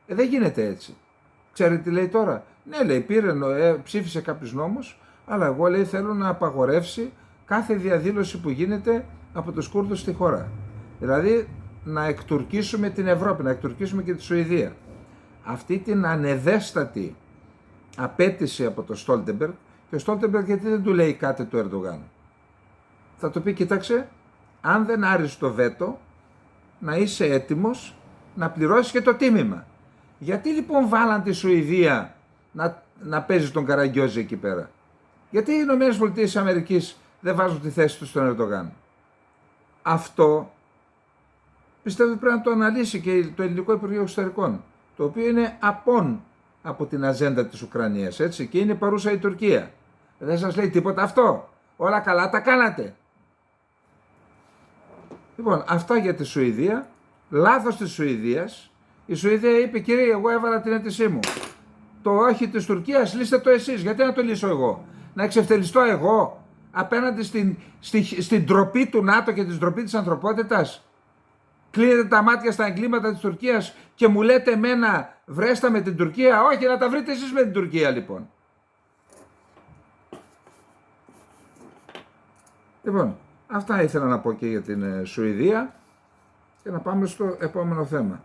Δεν γίνεται έτσι. Ξέρετε τι λέει τώρα? Ναι, λέει, ψήφισε κάποιους νόμους, αλλά εγώ, λέει, θέλω να απαγορεύσει κάθε διαδήλωση που γίνεται από τους Κούρδους στη χώρα. Δηλαδή να εκτουρκίσουμε την Ευρώπη, να εκτουρκίσουμε και τη Σουηδία. Αυτή την ανεδέστατη απέτηση από τον Στόλτεμπεργκ, και ο Στόλτεμπεργκ γιατί δεν του λέει κάτι του Ερντογάν. Θα του πει, κοίταξε, αν δεν άρεις το βέτο, να είσαι έτοιμος να πληρώσεις και το τίμημα. Γιατί λοιπόν βάλαν τη Σουηδία να παίζει τον Καραγκιόζη εκεί πέρα? Γιατί οι ΗΠΑ δεν βάζουν τη θέση τους στον Ερντογάν? Αυτό πιστεύω πρέπει να το αναλύσει και το Ελληνικό Υπουργείο Εξωτερικών, το οποίο είναι απόν από την ατζέντα της Ουκρανίας, έτσι, και είναι παρούσα η Τουρκία. Δεν σας λέει τίποτα αυτό? Όλα καλά τα κάνατε? Λοιπόν, αυτά για τη Σουηδία. Λάθος της Σουηδίας. Η Σουηδία είπε, κύριε, εγώ έβαλα την αίτησή μου. Το όχι της Τουρκίας λύστε το εσείς. Γιατί να το λύσω εγώ? Να εξευτελιστώ εγώ απέναντι στην ντροπή του ΝΑΤΟ και την ντροπή της ανθρωπότητας? Κλείνετε τα μάτια στα εγκλήματα της Τουρκίας και μου λέτε εμένα βρέστα με την Τουρκία? Όχι, να τα βρείτε εσείς με την Τουρκία λοιπόν. Λοιπόν, αυτά ήθελα να πω και για την Σουηδία και να πάμε στο επόμενο θέμα.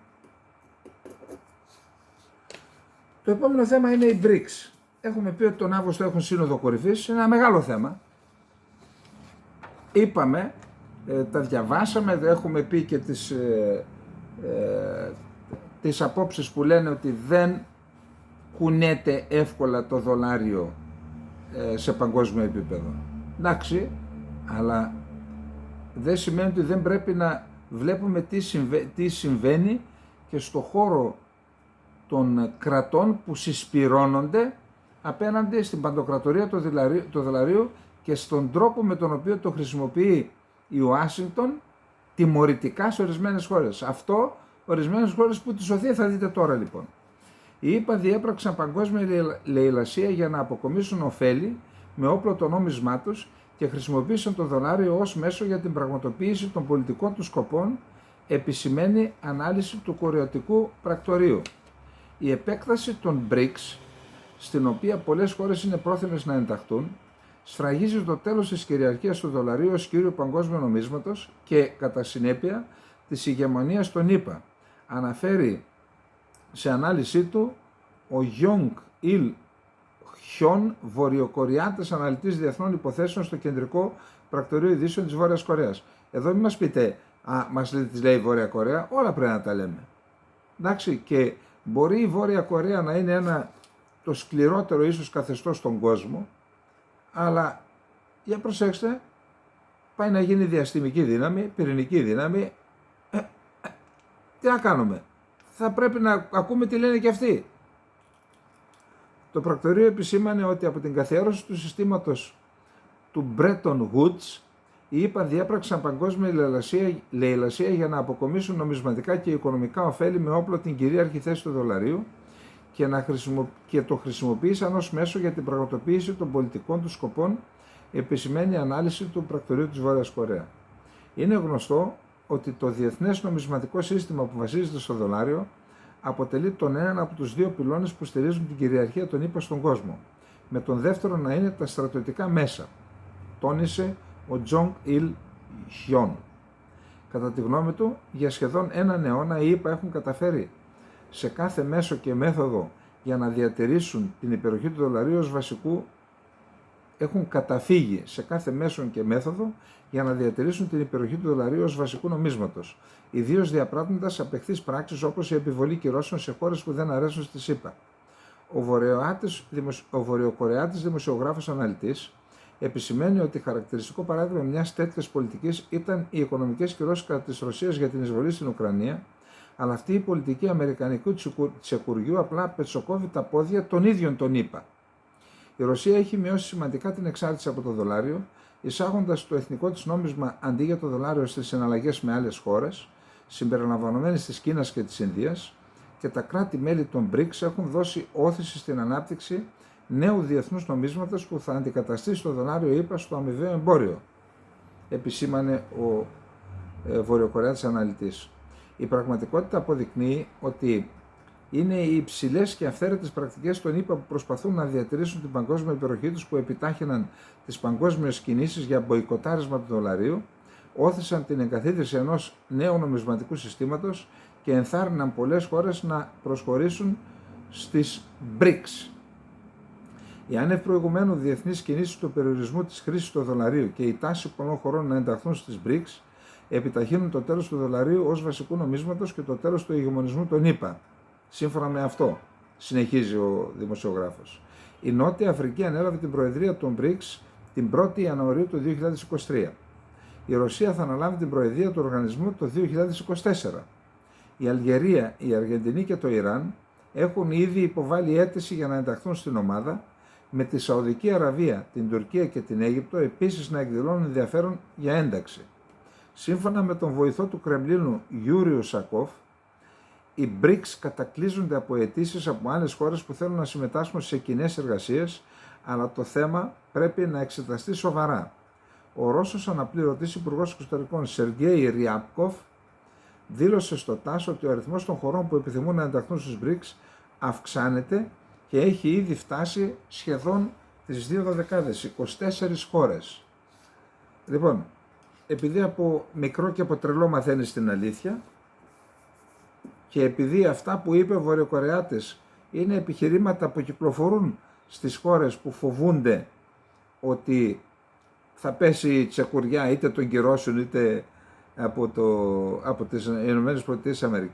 Το επόμενο θέμα είναι οι BRICS. Έχουμε πει ότι τον Αύγουστο έχουν σύνοδο κορυφής, είναι ένα μεγάλο θέμα. Είπαμε, τα διαβάσαμε, έχουμε πει και τις απόψεις που λένε ότι δεν κουνέται εύκολα το δολάριο σε παγκόσμιο επίπεδο. Εντάξει, αλλά δεν σημαίνει ότι δεν πρέπει να βλέπουμε τι συμβαίνει και στο χώρο των κρατών που συσπυρώνονται απέναντι στην παντοκρατορία του δολαρίου και στον τρόπο με τον οποίο το χρησιμοποιεί η Ουάσιγκτον τιμωρητικά σε ορισμένες χώρες. Αυτό ορισμένες χώρες που τη σωθεί θα δείτε τώρα λοιπόν. Οι ΗΠΑ διέπραξαν παγκόσμια λαιλασία για να αποκομίσουν ωφέλη με όπλο το νόμισμά τους και χρησιμοποίησαν το δολάριο ως μέσο για την πραγματοποίηση των πολιτικών του σκοπών, επισημαίνει ανάλυση του κορεατικού πρακτορείου. Η επέκταση των BRICS, στην οποία πολλές χώρες είναι πρόθυμες να ενταχθούν, σφραγίζει το τέλος της κυριαρχίας του δολαρίου ως κύριο παγκόσμιο νομίσματος και, κατά συνέπεια, της ηγεμονίας των ΗΠΑ. Αναφέρει σε ανάλυση του ο Γιόγκ Ιλ Χιόν, βορειοκοριάτης αναλυτής διεθνών υποθέσεων στο Κεντρικό Πρακτορείο Ειδήσεων της Βόρειας Κορέας. Εδώ μην μας πείτε, μας λέει η Βόρεια Κορέα, όλα πρέπει να τα λέμε. Εντάξει, και μπορεί η Βόρεια Κορέα να είναι το σκληρότερο ίσως καθεστώς στον κόσμο, αλλά για προσέξτε, πάει να γίνει διαστημική δύναμη, πυρηνική δύναμη, τι να κάνουμε? Θα πρέπει να ακούμε τι λένε και αυτοί. Το πρακτορείο επισήμανε ότι από την καθιέρωση του συστήματος του Bretton Woods, οι ΗΠΑ διέπραξαν παγκόσμια λαιλασία για να αποκομίσουν νομισματικά και οικονομικά ωφέλη με όπλο την κυρίαρχη θέση του δολαρίου και το χρησιμοποίησαν ως μέσο για την πραγματοποίηση των πολιτικών του σκοπών, επισημαίνει ανάλυση του πρακτορείου της Βόρειας Κορέα. Είναι γνωστό ότι το διεθνές νομισματικό σύστημα που βασίζεται στο δολάριο αποτελεί τον έναν από τους δύο πυλώνες που στηρίζουν την κυριαρχία των ΗΠΑ στον κόσμο, με τον δεύτερο να είναι τα στρατιωτικά μέσα, τόνισε ο Τζονγκ Ιλ Χιόν. Κατά τη γνώμη του, για σχεδόν έναν αιώνα οι ΗΠΑ έχουν καταφέρει σε κάθε μέσο και μέθοδο για να διατηρήσουν την υπεροχή του δολαρίου ως βασικού, έχουν καταφύγει σε κάθε μέσο και μέθοδο για να διατηρήσουν την υπεροχή του δολαρίου ως βασικού νομίσματος, ιδίως διαπράττοντας απεχθείς πράξεις όπως η επιβολή κυρώσεων σε χώρες που δεν αρέσουν στις ΗΠΑ. Ο Βορειοκορεάτης δημοσιογράφος αναλυτής επισημαίνει ότι χαρακτηριστικό παράδειγμα μιας τέτοιας πολιτικής ήταν οι οικονομικές κυρώσεις κατά της Ρωσίας για την εισβολή στην Ουκρανία, αλλά αυτή η πολιτική αμερικανικού τσεκουριού απλά πετσοκόβει τα πόδια των ίδιων των ΗΠΑ. Η Ρωσία έχει μειώσει σημαντικά την εξάρτηση από το δολάριο, εισάγοντας το εθνικό της νόμισμα αντί για το δολάριο στις συναλλαγές με άλλες χώρες, συμπεριλαμβανομένες της Κίνας και της Ινδίας, και τα κράτη-μέλη των BRICS έχουν δώσει όθηση στην ανάπτυξη νέου διεθνούς νομίσματος που θα αντικαταστήσει το δολάριο ΗΠΑ στο αμοιβαίο εμπόριο, επισήμανε ο Βορειοκορεάτης αναλυτής. Η πραγματικότητα αποδεικνύει ότι είναι οι υψηλές και αυθαίρετες πρακτικές των ΗΠΑ που προσπαθούν να διατηρήσουν την παγκόσμια υπεροχή τους, που επιτάχυναν τις παγκόσμιες κινήσεις για μποϊκοτάρισμα του δολαρίου, όθησαν την εγκαθίδρυση ενός νέου νομισματικού συστήματος και ενθάρρυναν πολλές χώρες να προσχωρήσουν στις BRICS. Η άνευ προηγουμένου διεθνής κινήσεις του περιορισμού της χρήσης του δολαρίου και η τάση πολλών χωρών να ενταχθούν στις BRICS επιταχύνουν το τέλος του δολαρίου ως βασικού νομίσματος και το τέλος του ηγεμονισμού των ΗΠΑ. Σύμφωνα με αυτό, συνεχίζει ο δημοσιογράφος. Η Νότια Αφρική ανέλαβε την προεδρία των BRICS την 1η Ιανουαρίου του 2023. Η Ρωσία θα αναλάβει την προεδρία του οργανισμού το 2024. Η Αλγερία, η Αργεντινή και το Ιράν έχουν ήδη υποβάλει αίτηση για να ενταχθούν στην ομάδα, με τη Σαουδική Αραβία, την Τουρκία και την Αίγυπτο επίσης να εκδηλώνουν ενδιαφέρον για ένταξη. Σύμφωνα με τον βοηθό του Κρεμλίνου Γιούριο Σακόφ, οι BRICS κατακλείζονται από αιτήσεις από άλλες χώρες που θέλουν να συμμετάσχουν σε κοινές εργασίες, αλλά το θέμα πρέπει να εξεταστεί σοβαρά. Ο Ρώσος αναπληρωτής υπουργός εξωτερικών Σεργέη Ριάπκοφ δήλωσε στο ΤΑΣ ότι ο αριθμός των χωρών που επιθυμούν να ενταχθούν στους BRICS αυξάνεται και έχει ήδη φτάσει σχεδόν τις 2 δεκάδες, 24 χώρες. Λοιπόν, επειδή από μικρό και από τρελό μαθαίνεις την αλήθεια και επειδή αυτά που είπε ο Βορειοκορεάτης είναι επιχειρήματα που κυκλοφορούν στις χώρες που φοβούνται ότι θα πέσει η τσεκουριά είτε των κυρώσεων είτε από τις ΗΠΑ,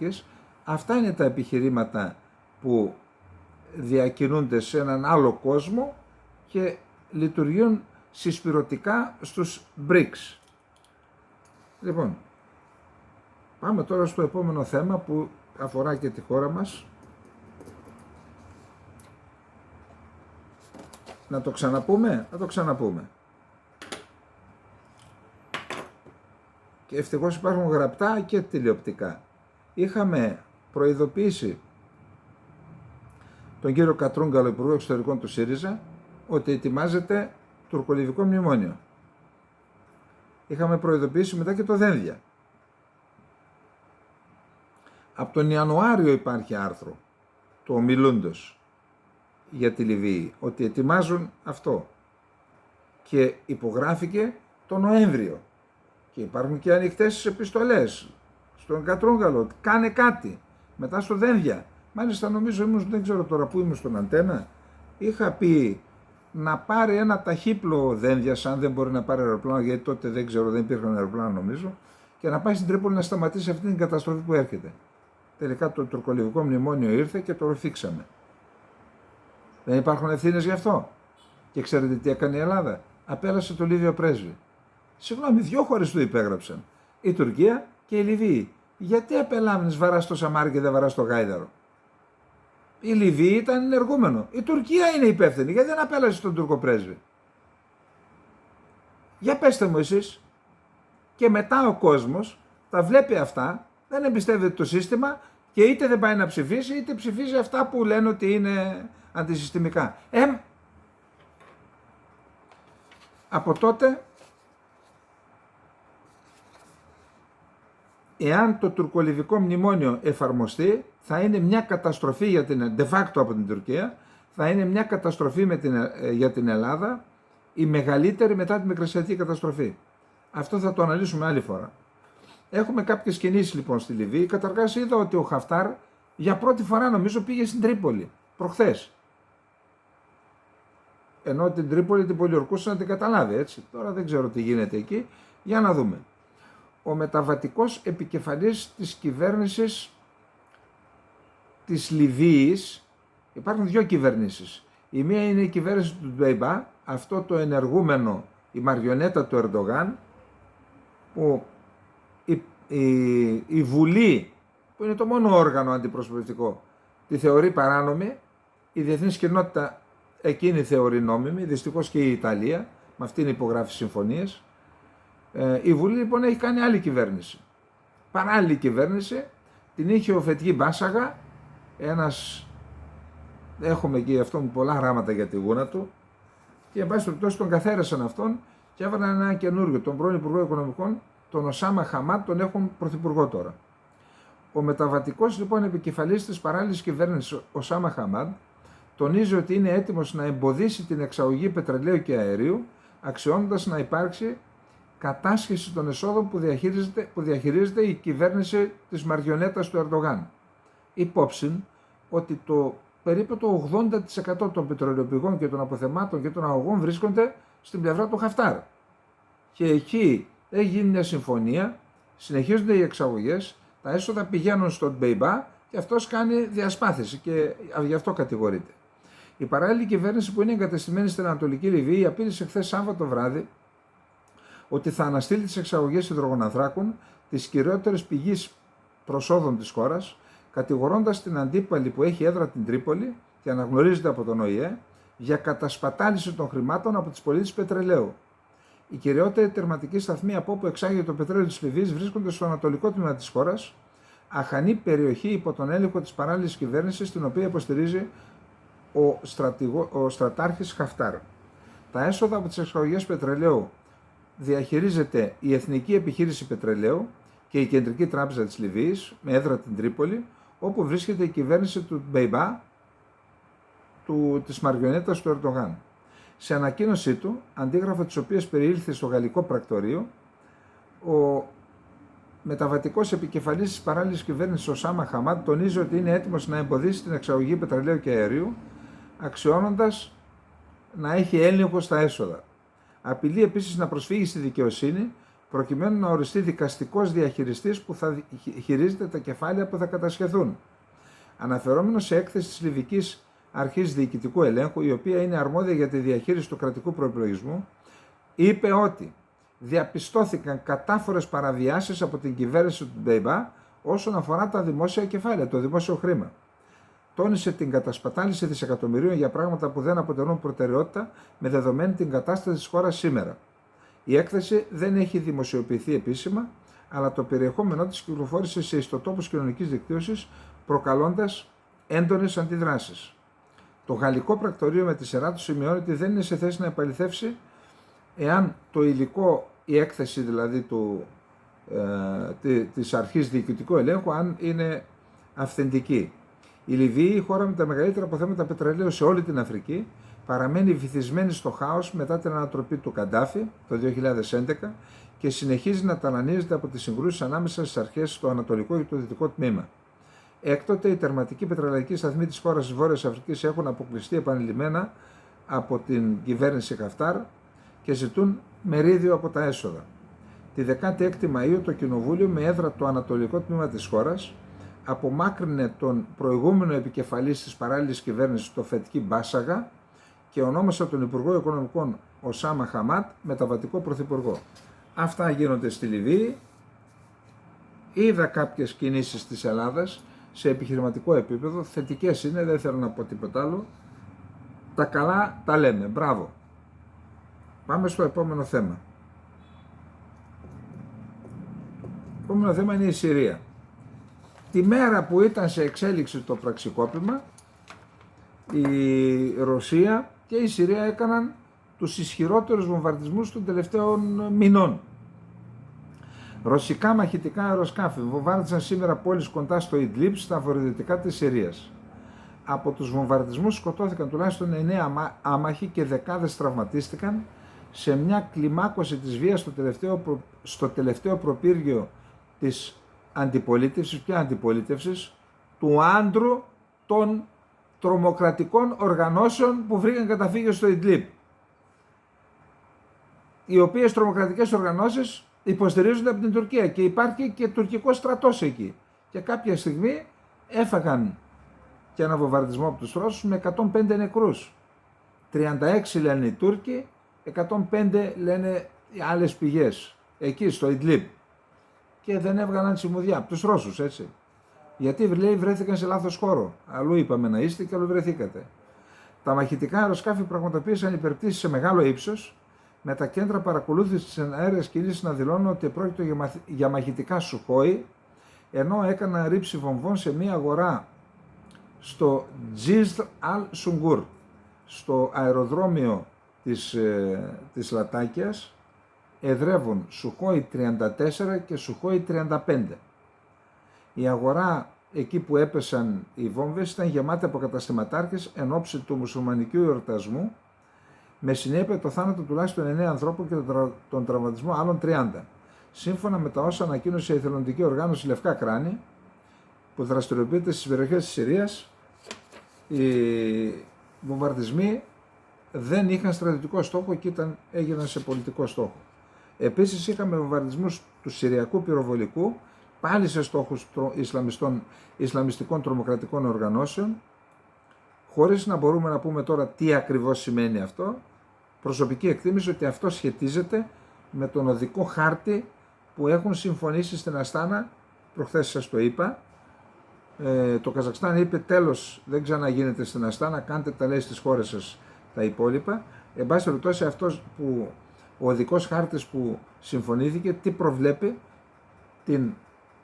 αυτά είναι τα επιχειρήματα που διακινούνται σε έναν άλλο κόσμο και λειτουργούν συσπηρωτικά στους BRICS. Λοιπόν, πάμε τώρα στο επόμενο θέμα που αφορά και τη χώρα μας. Να το ξαναπούμε, να το ξαναπούμε. Και ευτυχώς υπάρχουν γραπτά και τηλεοπτικά. Είχαμε προειδοποιήσει τον κύριο Κατρούγκαλο, Υπουργό Εξωτερικών του ΣΥΡΙΖΑ, ότι ετοιμάζεται τουρκολιβικό μνημόνιο. Είχαμε προειδοποιήσει μετά και το Δένδια. Από τον Ιανουάριο υπάρχει άρθρο του ομιλούντος για τη Λιβύη, ότι ετοιμάζουν αυτό. Και υπογράφηκε το Νοέμβριο. Και υπάρχουν και ανοιχτές επιστολές στον Κατρούγκαλο, κάνε κάτι. Μετά στο Δένδια. Μάλιστα νομίζω δεν ξέρω τώρα που ήμουν στον Αντένα, είχα πει να πάρει ένα ταχύπλο Δένδιας, αν δεν μπορεί να πάρει αεροπλάνο, γιατί τότε δεν ξέρω, δεν υπήρχαν αεροπλάνο νομίζω, και να πάει στην Τρίπολη να σταματήσει αυτή την καταστροφή που έρχεται. Τελικά το τουρκολιβικό μνημόνιο ήρθε και το ρουφήξαμε. Δεν υπάρχουν ευθύνες γι' αυτό. Και ξέρετε τι έκανε η Ελλάδα? Απέλασε το Λίβιο πρέσβη. Συγγνώμη, 2 χώρες του υπέγραψαν. Η Τουρκία και η Λιβύη. Γιατί απελάβνεις, βαράς το σαμάρι και δεν βαράς το γάιδαρο? Η Λιβύη ήταν ενεργούμενο. Η Τουρκία είναι υπεύθυνη. Γιατί δεν απέλασε τον Τούρκο πρέσβη? Για πέστε μου εσείς. Και μετά ο κόσμος τα βλέπει αυτά, δεν εμπιστεύεται το σύστημα και είτε δεν πάει να ψηφίσει, είτε ψηφίζει αυτά που λένε ότι είναι αντισυστημικά. Από τότε, εάν το τουρκολιβικό μνημόνιο εφαρμοστεί, θα είναι μια καταστροφή για την, de facto από την Τουρκία, θα είναι μια καταστροφή για την Ελλάδα, η μεγαλύτερη μετά τη Μικρασιατική καταστροφή. Αυτό θα το αναλύσουμε άλλη φορά. Έχουμε κάποιες κινήσεις λοιπόν στη Λιβύη. Καταρχάς είδα ότι ο Χαφτάρ για πρώτη φορά νομίζω πήγε στην Τρίπολη, προχθές. Ενώ την Τρίπολη την πολιορκούσαν να την καταλάβει, έτσι. Τώρα δεν ξέρω τι γίνεται εκεί. Για να δούμε. Ο μεταβατικός επικεφαλής της κυβέρνησης της Λιβύης, υπάρχουν 2 κυβερνήσεις. Η μία είναι η κυβέρνηση του Ντουέιμπα, αυτό το ενεργούμενο, η μαριονέτα του Ερντογάν, που η Βουλή, που είναι το μόνο όργανο αντιπροσωπευτικό, τη θεωρεί παράνομη, η διεθνής κοινότητα εκείνη θεωρεί νόμιμη, δυστυχώς και η Ιταλία, με αυτήν υπογράφει συμφωνίες. Η Βουλή λοιπόν έχει κάνει άλλη κυβέρνηση. Παράλληλη κυβέρνηση την είχε ο Φετγί Μπάσαγα, ένας, έχουμε εκεί αυτόν πολλά γράμματα για τη γούνα του, και εν πάση περιπτώσει τον καθαίρεσαν αυτόν και έβαλαν ένα καινούριο, τον πρώην Υπουργό Οικονομικών, τον Οσάμα Χαμάτ, τον έχουν πρωθυπουργό τώρα. Ο μεταβατικός λοιπόν επικεφαλής της παράλληλης κυβέρνησης, Οσάμα Χαμάτ, τονίζει ότι είναι έτοιμος να εμποδίσει την εξαγωγή πετρελαίου και αερίου, αξιώνοντας να υπάρξει κατάσχεση των εσόδων που διαχειρίζεται η κυβέρνηση της μαριονέτας του Ερντογάν. Υπόψη ότι το περίπου το 80% των πετρελαιοπηγών και των αποθεμάτων και των αγωγών βρίσκονται στην πλευρά του Χαφτάρ. Και εκεί έχει γίνει μια συμφωνία, συνεχίζονται οι εξαγωγές, τα έσοδα πηγαίνουν στον Μπέιμπα και αυτός κάνει διασπάθηση και γι' αυτό κατηγορείται. Η παράλληλη κυβέρνηση που είναι εγκατεστημένη στην Ανατολική Λιβύη απείλησε χθες Σάββατο βράδυ ότι θα αναστείλει τις εξαγωγές υδρογονανθράκων, της κυριότερης πηγής προσόδων της χώρας, κατηγορώντας την αντίπαλη που έχει έδρα την Τρίπολη και αναγνωρίζεται από τον ΟΗΕ για κατασπατάληση των χρημάτων από τις πωλήσεις πετρελαίου. Οι κυριότεροι τερματικοί σταθμοί από όπου εξάγεται το πετρέλαιο της Λιβύης βρίσκονται στο ανατολικό τμήμα της χώρας, αχανή περιοχή υπό τον έλεγχο της παράλληλης κυβέρνησης, την οποία υποστηρίζει ο στρατάρχης Χαφτάρ. Τα έσοδα από τις εξαγωγές πετρελαίου διαχειρίζεται η Εθνική Επιχείρηση Πετρελαίου και η Κεντρική Τράπεζα της Λιβύης με έδρα την Τρίπολη, όπου βρίσκεται η κυβέρνηση του Μπέιμπα, της μαριονέτας του Ερντογάν. Σε ανακοίνωσή του, αντίγραφο της οποίας περιήλθε στο γαλλικό πρακτορείο, ο μεταβατικός επικεφαλής της παράλληλης κυβέρνησης Οσάμα Χαμάντ τονίζει ότι είναι έτοιμος να εμποδίσει την εξαγωγή πετρελαίου και αερίου, αξιώνοντας να έχει έλεγχο στα έσοδα. Απειλεί επίσης να προσφύγει στη δικαιοσύνη προκειμένου να οριστεί δικαστικός διαχειριστής που θα χειρίζεται τα κεφάλαια που θα κατασχεθούν. Αναφερόμενο σε έκθεση της Λιβικής Αρχής Διοικητικού Ελέγχου, η οποία είναι αρμόδια για τη διαχείριση του κρατικού προϋπολογισμού, είπε ότι διαπιστώθηκαν κατάφορες παραβιάσεις από την κυβέρνηση του Μπέιμπα όσον αφορά τα δημόσια κεφάλαια, το δημόσιο χρήμα. Τόνισε την κατασπατάληση δισεκατομμυρίων για πράγματα που δεν αποτελούν προτεραιότητα με δεδομένη την κατάσταση της χώρας σήμερα. Η έκθεση δεν έχει δημοσιοποιηθεί επίσημα, αλλά το περιεχόμενό της κυκλοφόρησε σε ιστοτόπους κοινωνικής δικτύωσης, προκαλώντας έντονες αντιδράσεις. Το γαλλικό πρακτορείο με τη σειρά του σημειώνει ότι δεν είναι σε θέση να επαληθεύσει εάν το υλικό, η έκθεση δηλαδή της αρχής διοικητικού ελέγχου, αν είναι αυθεντική. Η Λιβύη, η χώρα με τα μεγαλύτερα αποθέματα πετρελαίου σε όλη την Αφρική, παραμένει βυθισμένη στο χάος μετά την ανατροπή του Καντάφη το 2011 και συνεχίζει να ταλανίζεται από τις συγκρούσεις ανάμεσα στις αρχές στο ανατολικό και το δυτικό τμήμα. Έκτοτε, οι τερματικοί πετρελαϊκοί σταθμοί της χώρας της Βόρειας Αφρικής έχουν αποκλειστεί επανειλημμένα από την κυβέρνηση Χαφτάρ και ζητούν μερίδιο από τα έσοδα. Τη 16η Μαΐου το Κοινοβούλιο, με έδρα το ανατολικό τμήμα της χώρας, απομάκρυνε τον προηγούμενο επικεφαλής της παράλληλης κυβέρνησης, το Φετκί Μπάσαγα, και ονόμασε τον Υπουργό Οικονομικών Οσάμα Χαμάντ μεταβατικό πρωθυπουργό. Αυτά γίνονται στη Λιβύη. Είδα κάποιες κινήσεις της Ελλάδας σε επιχειρηματικό επίπεδο, θετικές είναι, δεν θέλω να πω τίποτα άλλο. Τα καλά τα λέμε, μπράβο. Πάμε στο επόμενο θέμα. Το επόμενο θέμα είναι η Συρία. Τη μέρα που ήταν σε εξέλιξη το πραξικόπημα, η Ρωσία και η Συρία έκαναν τους ισχυρότερους βομβαρδισμούς των τελευταίων μηνών. Ρωσικά μαχητικά αεροσκάφη βομβάρδισαν σήμερα πόλεις κοντά στο Ιντλίμπ, στα βορειοδυτικά της Συρίας. Από τους βομβαρδισμούς σκοτώθηκαν τουλάχιστον 9 άμαχοι και δεκάδες τραυματίστηκαν σε μια κλιμάκωση της βίας στο τελευταίο προπύργιο της αντιπολίτευσης, ποια αντιπολίτευσης, του άντρου των τρομοκρατικών οργανώσεων που βρήκαν καταφύγιο στο Ιντλίμπ. Οι οποίες τρομοκρατικές οργανώσεις υποστηρίζονται από την Τουρκία και υπάρχει και τουρκικός στρατός εκεί. Και κάποια στιγμή έφαγαν και ένα βομβαρδισμό από τους Ρώσους με 105 νεκρούς. 36 λένε οι Τούρκοι, 105 λένε οι άλλες πηγές, εκεί στο Ιντλίμπ. Και δεν έβγαλαν σημουδιά από τους Ρώσους, έτσι. Γιατί λέει βρέθηκαν σε λάθος χώρο. Αλλού είπαμε να είστε και αλλού βρεθήκατε. Τα μαχητικά αεροσκάφη πραγματοποίησαν υπερπτήσεις σε μεγάλο ύψος, με τα κέντρα παρακολούθησης της αέρειας κίνησης να δηλώνουν ότι πρόκειται για μαχητικά Σουχόι, ενώ έκαναν ρήψη βομβών σε μια αγορά στο Τζίζδ Αλ Σουγκούρ, στο αεροδρόμιο της Λατάκιας, εδρεύουν Σουχόι 34 και Σουχόι 35. Η αγορά εκεί που έπεσαν οι βόμβες ήταν γεμάτη από καταστηματάρχες εν ώψη του μουσουλμανικού εορτασμού, με συνέπεια το θάνατο τουλάχιστον 9 ανθρώπων και τον τραυματισμό άλλων 30. Σύμφωνα με τα όσα ανακοίνωσε η εθελοντική οργάνωση Λευκά Κράνη, που δραστηριοποιείται στις περιοχές της Συρίας, οι βομβαρδισμοί δεν είχαν στρατιωτικό στόχο και έγιναν σε πολιτικό στόχο. Επίσης είχαμε βομβαρδισμούς του Συριακού πυροβολικού, πάλι σε στόχους Ισλαμιστικών τρομοκρατικών οργανώσεων, χωρίς να μπορούμε να πούμε τώρα τι ακριβώς σημαίνει αυτό. Προσωπική εκτίμηση ότι αυτό σχετίζεται με τον οδικό χάρτη που έχουν συμφωνήσει στην Αστάνα, προχθές σας το είπα. Το Καζακστάν είπε τέλος, δεν ξαναγίνεται στην Αστάνα, κάντε τα λέει στις χώρες σας τα υπόλοιπα. Εν πάση περιπτώσει, αυτός που ο οδικός χάρτης που συμφωνήθηκε, τι προβλέπει? Την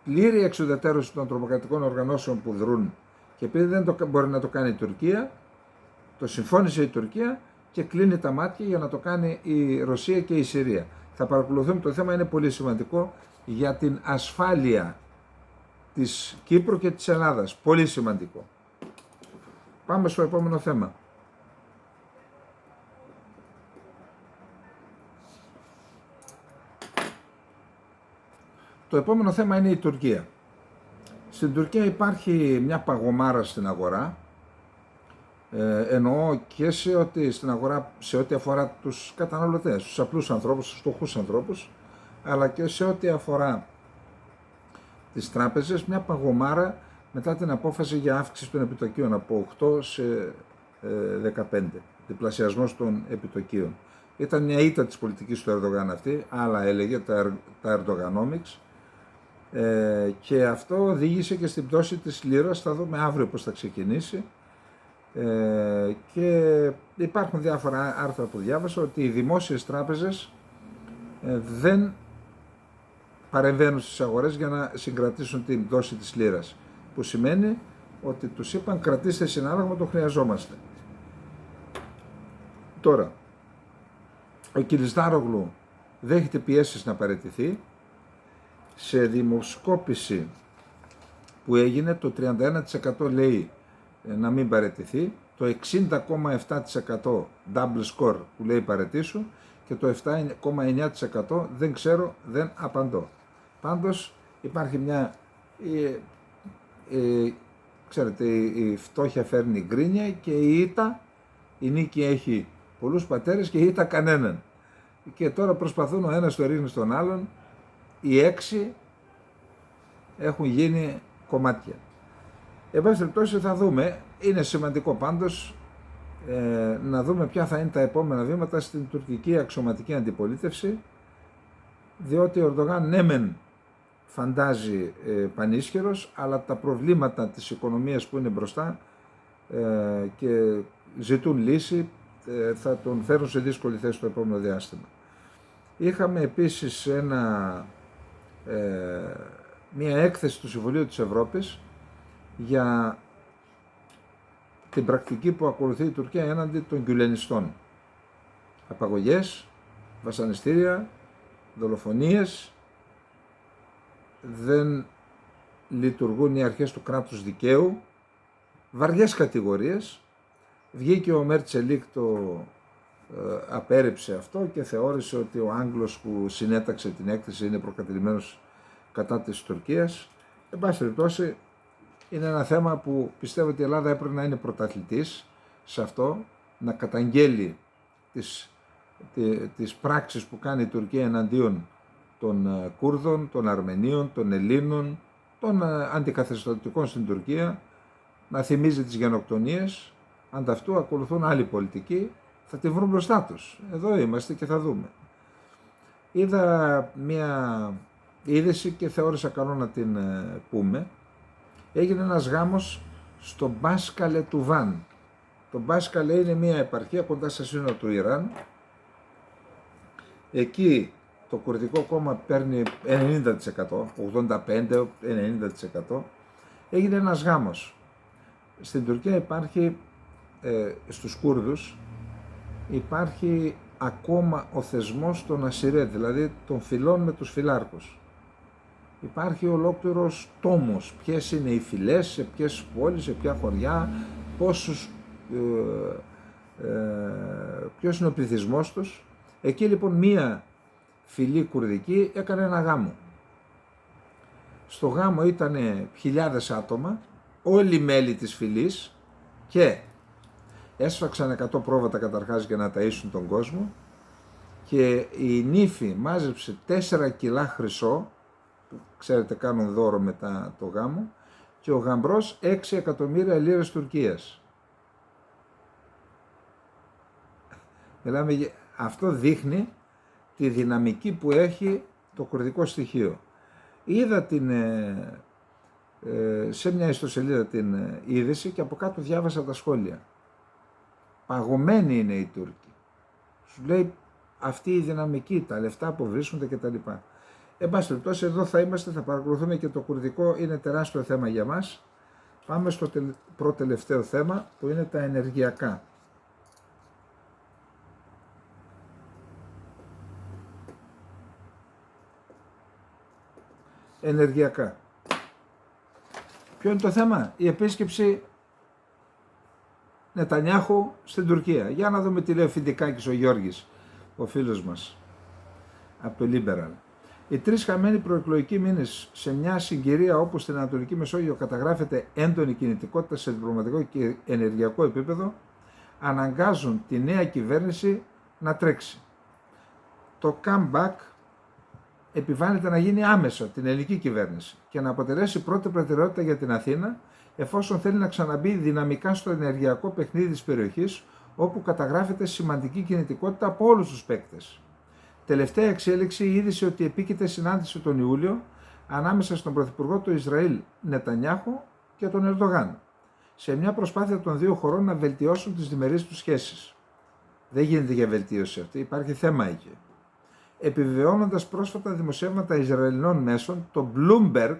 πλήρη εξουδετερώση των τρομοκρατικών οργανώσεων που δρούν, και επειδή δεν μπορεί να το κάνει η Τουρκία, το συμφώνησε η Τουρκία και κλείνει τα μάτια για να το κάνει η Ρωσία και η Συρία. Θα παρακολουθούμε, το θέμα είναι πολύ σημαντικό για την ασφάλεια της Κύπρου και της Ελλάδας. Πολύ σημαντικό. Πάμε στο επόμενο θέμα. Το επόμενο θέμα είναι η Τουρκία. Στην Τουρκία υπάρχει μια παγωμάρα στην αγορά, εννοώ και στην αγορά σε ό,τι αφορά τους καταναλωτές, τους απλούς ανθρώπους, τους φτωχούς ανθρώπους, αλλά και σε ό,τι αφορά τις τράπεζες, μια παγωμάρα μετά την απόφαση για αύξηση των επιτοκίων από 8 σε 15, διπλασιασμός των επιτοκίων. Ήταν μια ήττα της πολιτικής του Ερντογάν αυτή, άλλα έλεγε τα Erdoganomics, και αυτό οδήγησε και στην πτώση της λίρας. Θα δούμε αύριο πώς θα ξεκινήσει, και υπάρχουν διάφορα άρθρα που διάβασα ότι οι δημόσιες τράπεζες δεν παρεμβαίνουν στις αγορές για να συγκρατήσουν την πτώση της λίρας, που σημαίνει ότι τους είπαν κρατήστε συνάλλαγμα, το χρειαζόμαστε. Τώρα, ο Κιλισδάρογλου δέχεται πιέσεις να παραιτηθεί. Σε δημοσκόπηση που έγινε, το 31% λέει να μην παραιτηθεί, το 60,7% double score που λέει παραιτήσου, και το 7,9% δεν ξέρω, δεν απαντώ. Πάντως υπάρχει μια, ξέρετε, η φτώχεια φέρνει γκρίνια, και η νίκη έχει πολλούς πατέρες και η ήττα κανέναν. Και τώρα προσπαθούν ο ένας το ρίχνει στον άλλον, οι 6 έχουν γίνει κομμάτια. Εν πάση περιπτώσει θα δούμε, είναι σημαντικό πάντως να δούμε ποια θα είναι τα επόμενα βήματα στην τουρκική αξιωματική αντιπολίτευση, διότι ο Ερντογάν ναι μεν φαντάζει πανίσχυρος, αλλά τα προβλήματα της οικονομίας που είναι μπροστά και ζητούν λύση, θα τον φέρουν σε δύσκολη θέση το επόμενο διάστημα. Είχαμε επίσης μια έκθεση του Συμβουλίου της Ευρώπης για την πρακτική που ακολουθεί η Τουρκία έναντι των γκουλενιστών. Απαγωγές, βασανιστήρια, δολοφονίες, δεν λειτουργούν οι αρχές του κράτους δικαίου, βαριές κατηγορίες. Βγήκε ο Μέρτσελίκ, το απέρριψε αυτό και θεώρησε ότι ο Άγγλος που συνέταξε την έκθεση είναι προκατηλημένος κατά της Τουρκίας. Εν πάση περιπτώσει, είναι ένα θέμα που πιστεύω ότι η Ελλάδα έπρεπε να είναι πρωταθλητής σε αυτό, να καταγγέλει τις πράξεις που κάνει η Τουρκία εναντίον των Κούρδων, των Αρμενίων, των Ελλήνων, των αντικαθεστωτικών στην Τουρκία, να θυμίζει τις γενοκτονίες. Ανταυτού ακολουθούν άλλη πολιτική, θα τη βρουν μπροστά τους. Εδώ είμαστε και θα δούμε. Είδα μια είδηση και θεώρησα καλό να την πούμε. Έγινε ένας γάμος στο Μπάσκαλε του Βαν. Το Μπάσκαλε είναι μια επαρχία κοντά στα σύνορα του Ιράν. Εκεί το κουρδικό κόμμα παίρνει 90%, 85-90%. Έγινε ένας γάμος. Στην Τουρκία υπάρχει, στους Κούρδους, υπάρχει ακόμα ο θεσμός των Ασιρέτ, δηλαδή των φυλών με τους φυλάρχους. Υπάρχει ολόκληρος τόμος, ποιες είναι οι φυλές, σε ποιες πόλεις, σε ποια χωριά, ποιος είναι ο πληθυσμός τους. Εκεί λοιπόν μία φυλή κουρδική έκανε ένα γάμο. Στο γάμο ήταν χιλιάδες άτομα, όλοι μέλη της φυλής, Και έσφαξαν 100 πρόβατα καταρχάς για να ταΐσουν τον κόσμο και η νύφη μάζεψε 4 κιλά χρυσό, που ξέρετε κάνουν δώρο μετά το γάμο, και ο γαμπρός 6 εκατομμύρια λίρες Τουρκίας. Αυτό δείχνει τη δυναμική που έχει το κουρδικό στοιχείο. Είδα σε μια ιστοσελίδα την είδηση και από κάτω διάβασα τα σχόλια. Παγωμένοι είναι οι Τούρκοι. Σου λέει αυτή η δυναμική, τα λεφτά που βρίσκονται κτλ. Εν πάση περιπτώσει, εδώ θα είμαστε, θα παρακολουθούμε και το κουρδικό, είναι τεράστιο θέμα για μας. Πάμε στο προτελευταίο θέμα που είναι τα ενεργειακά. Ενεργειακά. Ποιο είναι το θέμα? Η επίσκεψη Νετανιάχου στην Τουρκία. Για να δούμε τι λέει ο Φιντικάκης ο Γιώργης, ο φίλος μας από το Liberal. Οι 3 χαμένοι προεκλογικοί μήνες σε μια συγκυρία όπου στην Ανατολική Μεσόγειο καταγράφεται έντονη κινητικότητα σε διπλωματικό και ενεργειακό επίπεδο, αναγκάζουν τη νέα κυβέρνηση να τρέξει. Το comeback επιβάλλεται να γίνει άμεσα την ελληνική κυβέρνηση και να αποτελέσει πρώτη προτεραιότητα για την Αθήνα, εφόσον θέλει να ξαναμπεί δυναμικά στο ενεργειακό παιχνίδι της περιοχής, όπου καταγράφεται σημαντική κινητικότητα από όλους τους παίκτες. Τελευταία εξέλιξη, η είδηση ότι επίκειται συνάντηση τον Ιούλιο ανάμεσα στον Πρωθυπουργό του Ισραήλ Νετανιάχου και τον Ερντογάν, σε μια προσπάθεια των δύο χωρών να βελτιώσουν τις διμερείς τους σχέσεις. Δεν γίνεται για βελτίωση αυτή, υπάρχει θέμα εκεί. Επιβεβαιώνοντας πρόσφατα δημοσιεύματα Ισραηλινών μέσων, το Bloomberg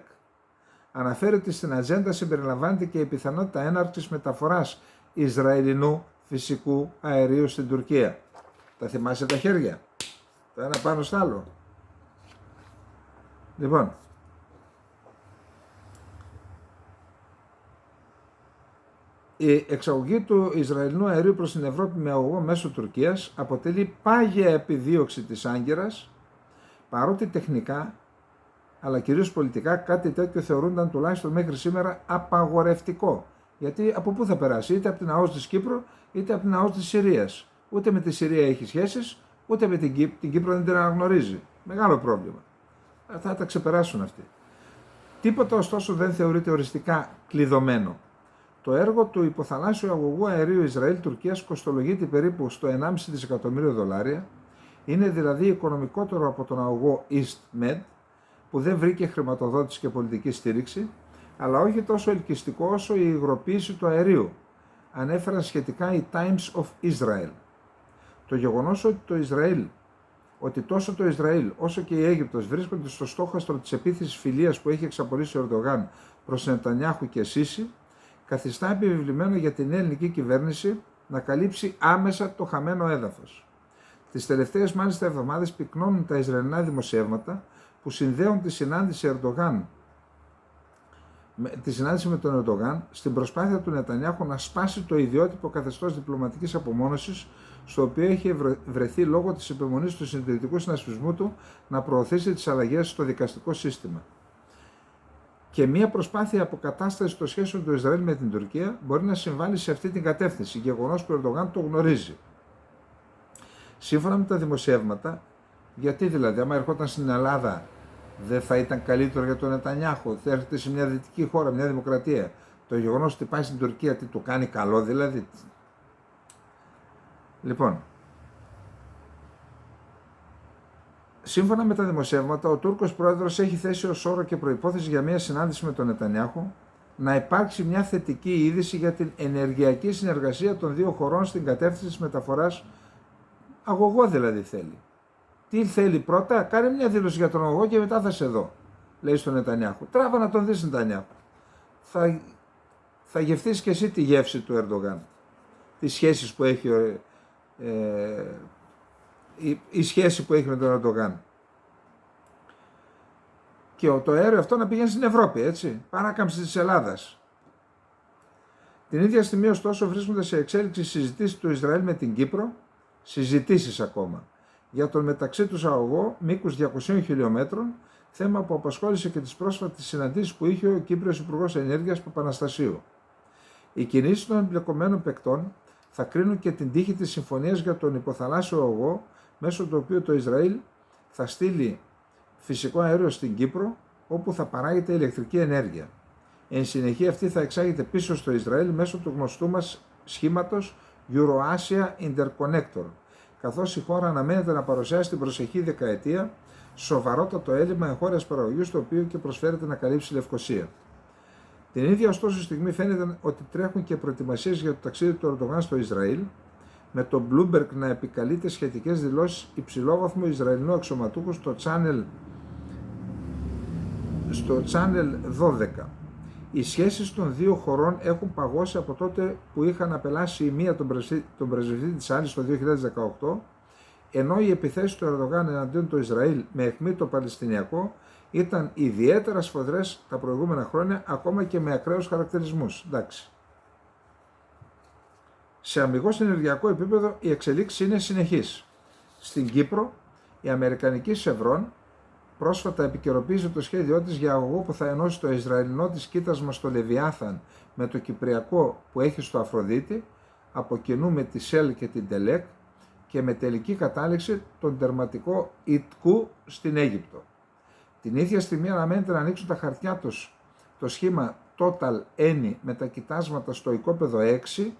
αναφέρει ότι στην ατζέντα συμπεριλαμβάνεται και η πιθανότητα έναρξης μεταφοράς Ισραηλινού φυσικού αερίου στην Τουρκία. Τα θυμάσαι τα χέρια, το ένα πάνω στο άλλο. Λοιπόν, η εξαγωγή του Ισραηλινού αερίου προς την Ευρώπη με αγωγό μέσω Τουρκίας αποτελεί πάγια επιδίωξη της Άγκυρας, παρότι τεχνικά αλλά κυρίως πολιτικά κάτι τέτοιο θεωρούνταν τουλάχιστον μέχρι σήμερα απαγορευτικό. Γιατί από πού θα περάσει, είτε από την ΑΟΣ της Κύπρου είτε από την ΑΟΣ της Συρίας. Ούτε με τη Συρία έχει σχέσεις, ούτε με την Κύπρο δεν την αναγνωρίζει. Μεγάλο πρόβλημα. Θα τα ξεπεράσουν αυτοί. Τίποτα ωστόσο δεν θεωρείται οριστικά κλειδωμένο. Το έργο του υποθαλάσσιου αγωγού αερίου Ισραήλ-Τουρκίας κοστολογείται περίπου στο 1,5 δισεκατομμύριο δολάρια. Είναι δηλαδή οικονομικότερο από τον αγωγό EastMed, που δεν βρήκε χρηματοδότηση και πολιτική στήριξη, αλλά όχι τόσο ελκυστικό όσο η υγροποίηση του αερίου, ανέφεραν σχετικά οι Times of Israel. Το γεγονός ότι τόσο το Ισραήλ όσο και η Αίγυπτος βρίσκονται στο στόχαστρο της επίθεσης φιλίας που έχει εξαπολύσει ο Ερντογάν προς Νετανιάχου και Σίση, καθιστά επιβεβλημένο για την ελληνική κυβέρνηση να καλύψει άμεσα το χαμένο έδαφος. Τις τελευταίες μάλιστα εβδομάδες πυκνώνουν τα Ισραηλινά δημοσιεύματα που συνδέουν τη συνάντηση με τον Ερντογάν στην προσπάθεια του Νετανιάχου να σπάσει το ιδιότυπο καθεστώς διπλωματικής απομόνωσης στο οποίο έχει βρεθεί λόγω της επιμονής του συντηρητικού συνασπισμού του να προωθήσει τις αλλαγές στο δικαστικό σύστημα. Και μια προσπάθεια αποκατάστασης των σχέσεων του Ισραήλ με την Τουρκία μπορεί να συμβάλλει σε αυτή την κατεύθυνση, γεγονός που ο Ερντογάν το γνωρίζει. Σύμφωνα με τα δημοσιεύματα, γιατί δηλαδή, άμα ερχόταν στην Ελλάδα, δεν θα ήταν καλύτερο για τον Νετανιάχου? Θα έρχεται σε μια δυτική χώρα, μια δημοκρατία. Το γεγονός ότι πάει στην Τουρκία, τι του κάνει καλό δηλαδή? Λοιπόν, σύμφωνα με τα δημοσιεύματα, ο Τούρκος πρόεδρος έχει θέσει ως όρο και προϋπόθεση για μια συνάντηση με τον Νετανιάχου να υπάρξει μια θετική είδηση για την ενεργειακή συνεργασία των δύο χωρών στην κατεύθυνση της μεταφοράς αγωγό δηλαδή θέλει. Τι θέλει πρώτα? Κάνε μια δήλωση για τον αγωγό και μετά θα σε δω, λέει στον Νετανιάχου. Τράβα να τον δεις, Νετανιάχου. Θα γευτείς και εσύ τη γεύση του Ερντογάν. Τις σχέσεις που έχει, η σχέση που έχει με τον Ερντογάν. Και το αέριο αυτό να πηγαίνει στην Ευρώπη, έτσι. Παράκαμψη της Ελλάδας. Την ίδια στιγμή, ωστόσο, βρίσκονται σε εξέλιξη συζητήσεις του Ισραήλ με την Κύπρο, συζητήσεις ακόμα, για τον μεταξύ τους αγωγό μήκους 200 χιλιόμετρων, θέμα που απασχόλησε και τις πρόσφατες συναντήσεις που είχε ο Κύπριος Υπουργός Ενέργειας Παπαναστασίου. Οι κινήσεις των εμπλεκομένων παικτών θα κρίνουν και την τύχη της συμφωνίας για τον υποθαλάσσιο ογό, μέσω του οποίου το Ισραήλ θα στείλει φυσικό αέριο στην Κύπρο, όπου θα παράγεται ηλεκτρική ενέργεια. Εν συνεχεία αυτή θα εξάγεται πίσω στο Ισραήλ μέσω του γνωστού μας σχήματος Eurasia Interconnector, καθώς η χώρα αναμένεται να παρουσιάσει την προσεχή δεκαετία σοβαρότατο έλλειμμα εγχώριας παραγωγής, το οποίο και προσφέρεται να καλύψει η Λευκοσία. Την ίδια ωστόσο στιγμή φαίνεται ότι τρέχουν και προετοιμασίες για το ταξίδι του Ερντογάν στο Ισραήλ, με το Bloomberg να επικαλείται σχετικές δηλώσεις υψηλόβαθμου Ισραηλινού αξιωματούχου στο Channel 12. Οι σχέσεις των δύο χωρών έχουν παγώσει από τότε που είχαν απελάσει η μία τον πρεσβευτή της άλλης το 2018, ενώ οι επιθέσεις του Ερντογάν εναντίον του Ισραήλ με αιχμή το Παλαιστινιακό ήταν ιδιαίτερα σφοδρές τα προηγούμενα χρόνια, ακόμα και με ακραίους χαρακτηρισμούς. Εντάξει. Σε αμιγώς ενεργειακό επίπεδο οι εξελίξεις είναι συνεχείς. Στην Κύπρο, η αμερικανική Chevron πρόσφατα επικαιροποίησε το σχέδιό της για αγωγό που θα ενώσει το Ισραηλινό της κοίτασμα στο Λεβιάθαν με το Κυπριακό που έχει στο Αφροδίτη, από κοινού με τη Shell και την Τελεκ, και με τελική κατάληξη τον τερματικό Ιτκού στην Αίγυπτο. Την ίδια στιγμή αναμένεται να ανοίξουν τα χαρτιά τους το σχήμα Total Eni με τα κοιτάσματα στο οικόπεδο 6,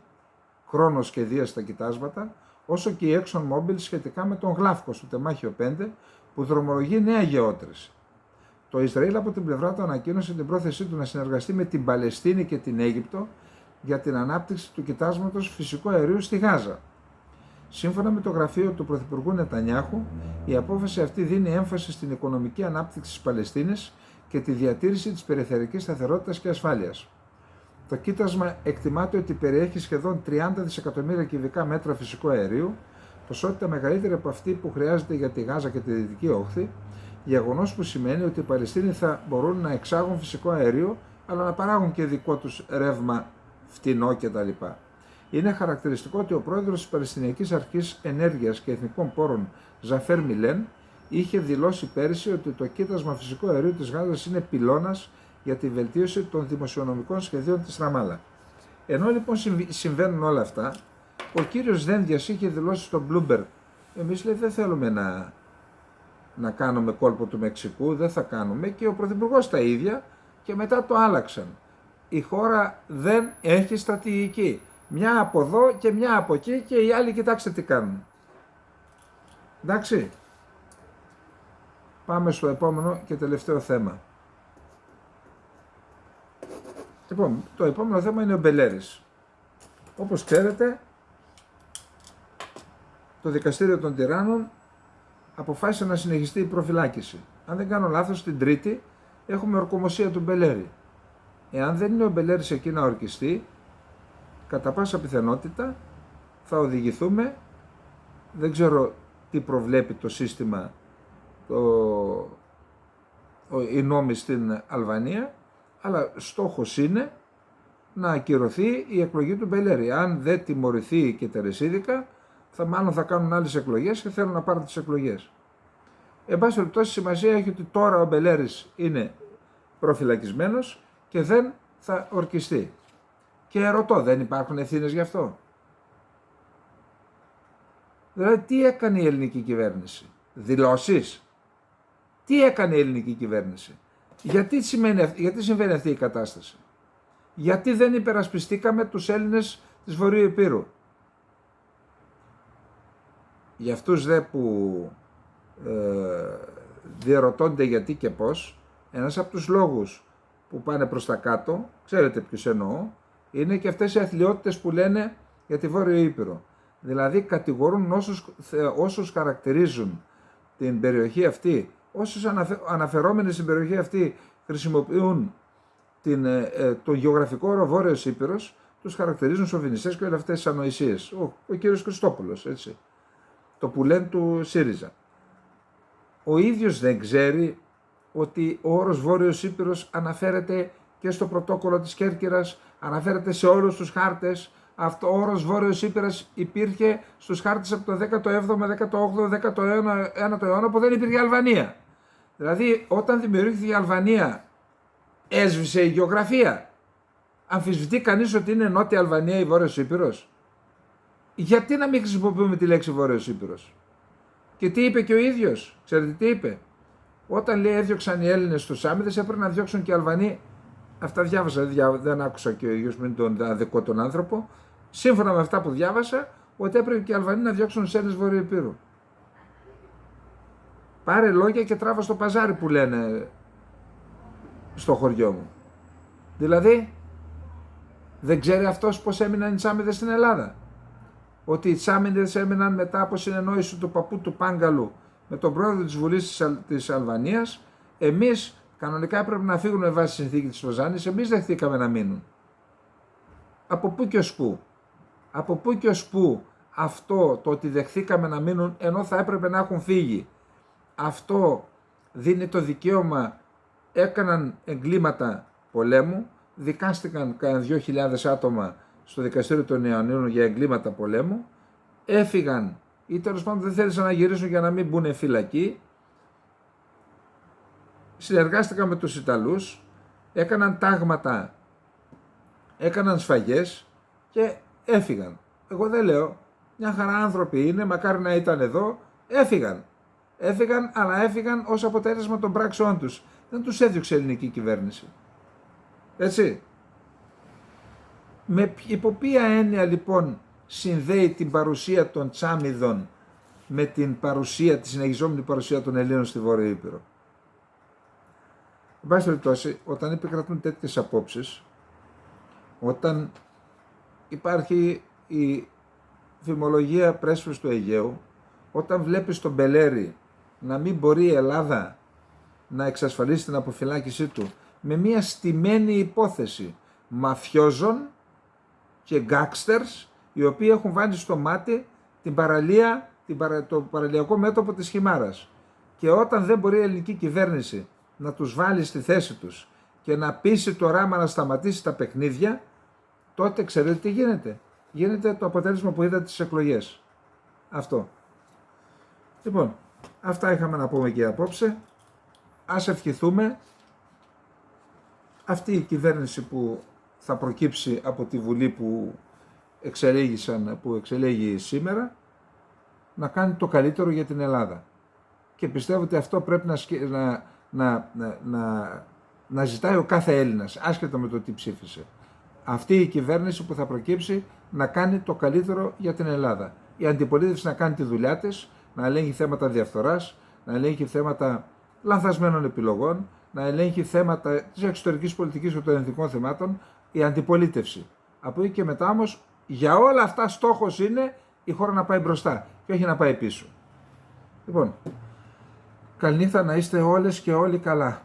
χρόνο σχεδία στα κοιτάσματα, όσο και η ExxonMobil σχετικά με τον Γλάφκο στο τεμάχιο 5, που δρομολογεί νέα γεώτρηση. Το Ισραήλ από την πλευρά του ανακοίνωσε την πρόθεσή του να συνεργαστεί με την Παλαιστίνη και την Αίγυπτο για την ανάπτυξη του κοιτάσματος φυσικού αερίου στη Γάζα. Σύμφωνα με το γραφείο του Πρωθυπουργού Νετανιάχου, η απόφαση αυτή δίνει έμφαση στην οικονομική ανάπτυξη της Παλαιστίνης και τη διατήρηση της περιφερειακής σταθερότητας και ασφάλειας. Το κοίτασμα εκτιμάται ότι περιέχει σχεδόν 30 δισεκατομμύρια κυβικά μέτρα φυσικού αερίου, ποσότητα μεγαλύτερη από αυτή που χρειάζεται για τη Γάζα και τη Δυτική Όχθη, γεγονός που σημαίνει ότι οι Παλαιστίνοι θα μπορούν να εξάγουν φυσικό αέριο, αλλά να παράγουν και δικό τους ρεύμα φτηνό κτλ. Είναι χαρακτηριστικό ότι ο πρόεδρος της Παλαιστινιακής Αρχής Ενέργειας και Εθνικών Πόρων, Ζαφέρ Μιλέν, είχε δηλώσει πέρυσι ότι το κοίτασμα φυσικού αερίου της Γάζας είναι πυλώνας για τη βελτίωση των δημοσιονομικών σχεδίων της Ραμάλα. Ενώ λοιπόν συμβαίνουν όλα αυτά, ο κύριος Δένδιας είχε δηλώσει στο Bloomberg, εμείς λέει δεν θέλουμε να κάνουμε κόλπο του Μεξικού, δεν θα κάνουμε, και ο Πρωθυπουργός τα ίδια, και μετά το άλλαξαν. Η χώρα δεν έχει στρατηγική. Μια από εδώ και μια από εκεί, και οι άλλοι κοιτάξτε τι κάνουν. Εντάξει. Πάμε στο επόμενο και τελευταίο θέμα. Λοιπόν, το επόμενο θέμα είναι ο Μπελέρης. Όπως ξέρετε, το Δικαστήριο των Τυράννων αποφάσισε να συνεχιστεί η προφυλάκηση. Αν δεν κάνω λάθος, την Τρίτη έχουμε ορκομοσία του Μπελέρη. Εάν δεν είναι ο Μπελέρης εκεί να ορκιστεί, κατά πάσα πιθανότητα θα οδηγηθούμε, δεν ξέρω τι προβλέπει το σύστημα, οι νόμοι στην Αλβανία, αλλά στόχος είναι να ακυρωθεί η εκλογή του Μπελέρη. Αν δεν τιμωρηθεί και τερεσίδικα, μάλλον θα κάνουν άλλες εκλογές και θέλουν να πάρουν τις εκλογές. Εν πάση περιπτώσει, σημασία έχει ότι τώρα ο Μπελέρης είναι προφυλακισμένος και δεν θα ορκιστεί. Και ρωτώ, δεν υπάρχουν ευθύνες γι' αυτό? Δηλαδή, τι έκανε η ελληνική κυβέρνηση? Δηλώσεις? Τι έκανε η ελληνική κυβέρνηση? Γιατί συμβαίνει αυτή η κατάσταση? Γιατί δεν υπερασπιστήκαμε τους Έλληνες της Βορείου Ηπείρου? Για αυτούς δε που διερωτώνται γιατί και πώς, ένας από τους λόγους που πάνε προς τα κάτω, ξέρετε ποιους εννοώ, είναι και αυτές οι αθλιότητες που λένε για τη Βόρειο Ήπειρο. Δηλαδή κατηγορούν όσους χαρακτηρίζουν την περιοχή αυτή, όσους αναφερόμενοι στην περιοχή αυτή χρησιμοποιούν το γεωγραφικό όρο Βόρειος Ήπειρος, τους χαρακτηρίζουν σοβινιστές και όλες αυτές τις ανοησίες. Ο κύριος Χριστόπουλος, έτσι, το που λένε του ΣΥΡΙΖΑ. Ο ίδιος δεν ξέρει ότι ο όρος Βόρειος Ήπειρος αναφέρεται και στο πρωτόκολλο της Κέρκυρας, αναφέρεται σε όλους τους χάρτες. Αυτό ο όρος Βόρειος Ήπειρας υπήρχε στους χάρτες από το 17ο με 18ο, 19ο αιώνα που δεν υπήρχε Αλβανία. Δηλαδή όταν δημιουργήθηκε η Αλβανία έσβησε η γεωγραφία. Αμφισβητεί κανείς ότι είναι Νότια Αλβανία ή Βόρειος Ήπειρος? Γιατί να μην χρησιμοποιούμε τη λέξη Βόρειος Ήπειρος? Και τι είπε και ο ίδιος? Ξέρετε τι είπε? Όταν λέει έδιωξαν οι Έλληνες τους Σάμιδες, έπρεπε να διώξουν και οι Αλβανοί. Αυτά διάβασα, δεν άκουσα και ο ίδιος, μην τον αδεκώ τον άνθρωπο. Σύμφωνα με αυτά που διάβασα, ότι έπρεπε και οι Αλβανοί να διώξουν τους Έλληνες Βορείου Υπήρου. Πάρε λόγια και τράβα στο παζάρι που λένε στο χωριό μου. Δηλαδή, δεν ξέρει αυτός πως έμειναν οι Σάμιδες στην Ελλάδα? Ότι οι Σάμιδες έμειναν μετά από συνεννόηση του παππού του Πάγκαλου με τον πρόεδρο της Βουλής της Αλβανίας. Εμείς κανονικά έπρεπε να φύγουν με βάση τη συνθήκη της Λοζάνης, εμείς δεχτήκαμε να μείνουν. Από πού και ως πού? Από πού και ως πού αυτό το ότι δεχθήκαμε να μείνουν ενώ θα έπρεπε να έχουν φύγει? Αυτό δίνει το δικαίωμα, έκαναν εγκλήματα πολέμου, δικάστηκαν κάνα 2.000 άτομα στο δικαστήριο των Ιωαννίνων για εγκλήματα πολέμου, έφυγαν ή τέλος πάντων δεν θέλησαν να γυρίσουν για να μην μπουν φυλακοί, συνεργάστηκαν με τους Ιταλούς, έκαναν τάγματα, έκαναν σφαγές και έφυγαν. Εγώ δεν λέω, μια χαρά άνθρωποι είναι, μακάρι να ήταν εδώ, έφυγαν. Έφυγαν, αλλά έφυγαν ως αποτέλεσμα των πράξεών τους. Δεν τους έδιωξε η ελληνική κυβέρνηση. Έτσι. Υπό ποια έννοια λοιπόν συνδέει την παρουσία των Τσάμιδων με την παρουσία, τη συνεχιζόμενη παρουσία των Ελλήνων στη Βόρεια Ήπειρο? Εν πάση περιπτώσει, όταν επικρατούν τέτοιες απόψεις, όταν υπάρχει η φημολογία πρέσβης του Αιγαίου, όταν βλέπεις τον Μπελέρη να μην μπορεί η Ελλάδα να εξασφαλίσει την αποφυλάκησή του με μια στημένη υπόθεση μαφιόζων και γκάκστερς, οι οποίοι έχουν βάλει στο μάτι την παραλία, το παραλιακό μέτωπο της Χιμάρας, και όταν δεν μπορεί η ελληνική κυβέρνηση να τους βάλει στη θέση τους και να πείσει το Ράμα να σταματήσει τα παιχνίδια, τότε ξέρετε τι γίνεται? Γίνεται το αποτέλεσμα που είδατε στις εκλογές. Αυτό. Λοιπόν, αυτά είχαμε να πούμε και απόψε. Ας ευχηθούμε αυτή η κυβέρνηση που θα προκύψει από τη Βουλή που εξελέγει σήμερα να κάνει το καλύτερο για την Ελλάδα. Και πιστεύω ότι αυτό πρέπει να ζητάει ο κάθε Έλληνας, άσχετα με το τι ψήφισε. Αυτή η κυβέρνηση που θα προκύψει να κάνει το καλύτερο για την Ελλάδα. Η αντιπολίτευση να κάνει τη δουλειά της, να ελέγχει θέματα διαφθοράς, να ελέγχει θέματα λανθασμένων επιλογών, να ελέγχει θέματα της εξωτερικής πολιτικής και των εθνικών θεμάτων, η αντιπολίτευση. Από εκεί και μετά όμως, για όλα αυτά στόχος είναι η χώρα να πάει μπροστά και όχι να πάει πίσω. Λοιπόν, καληνύχτα, να είστε όλες και όλοι καλά.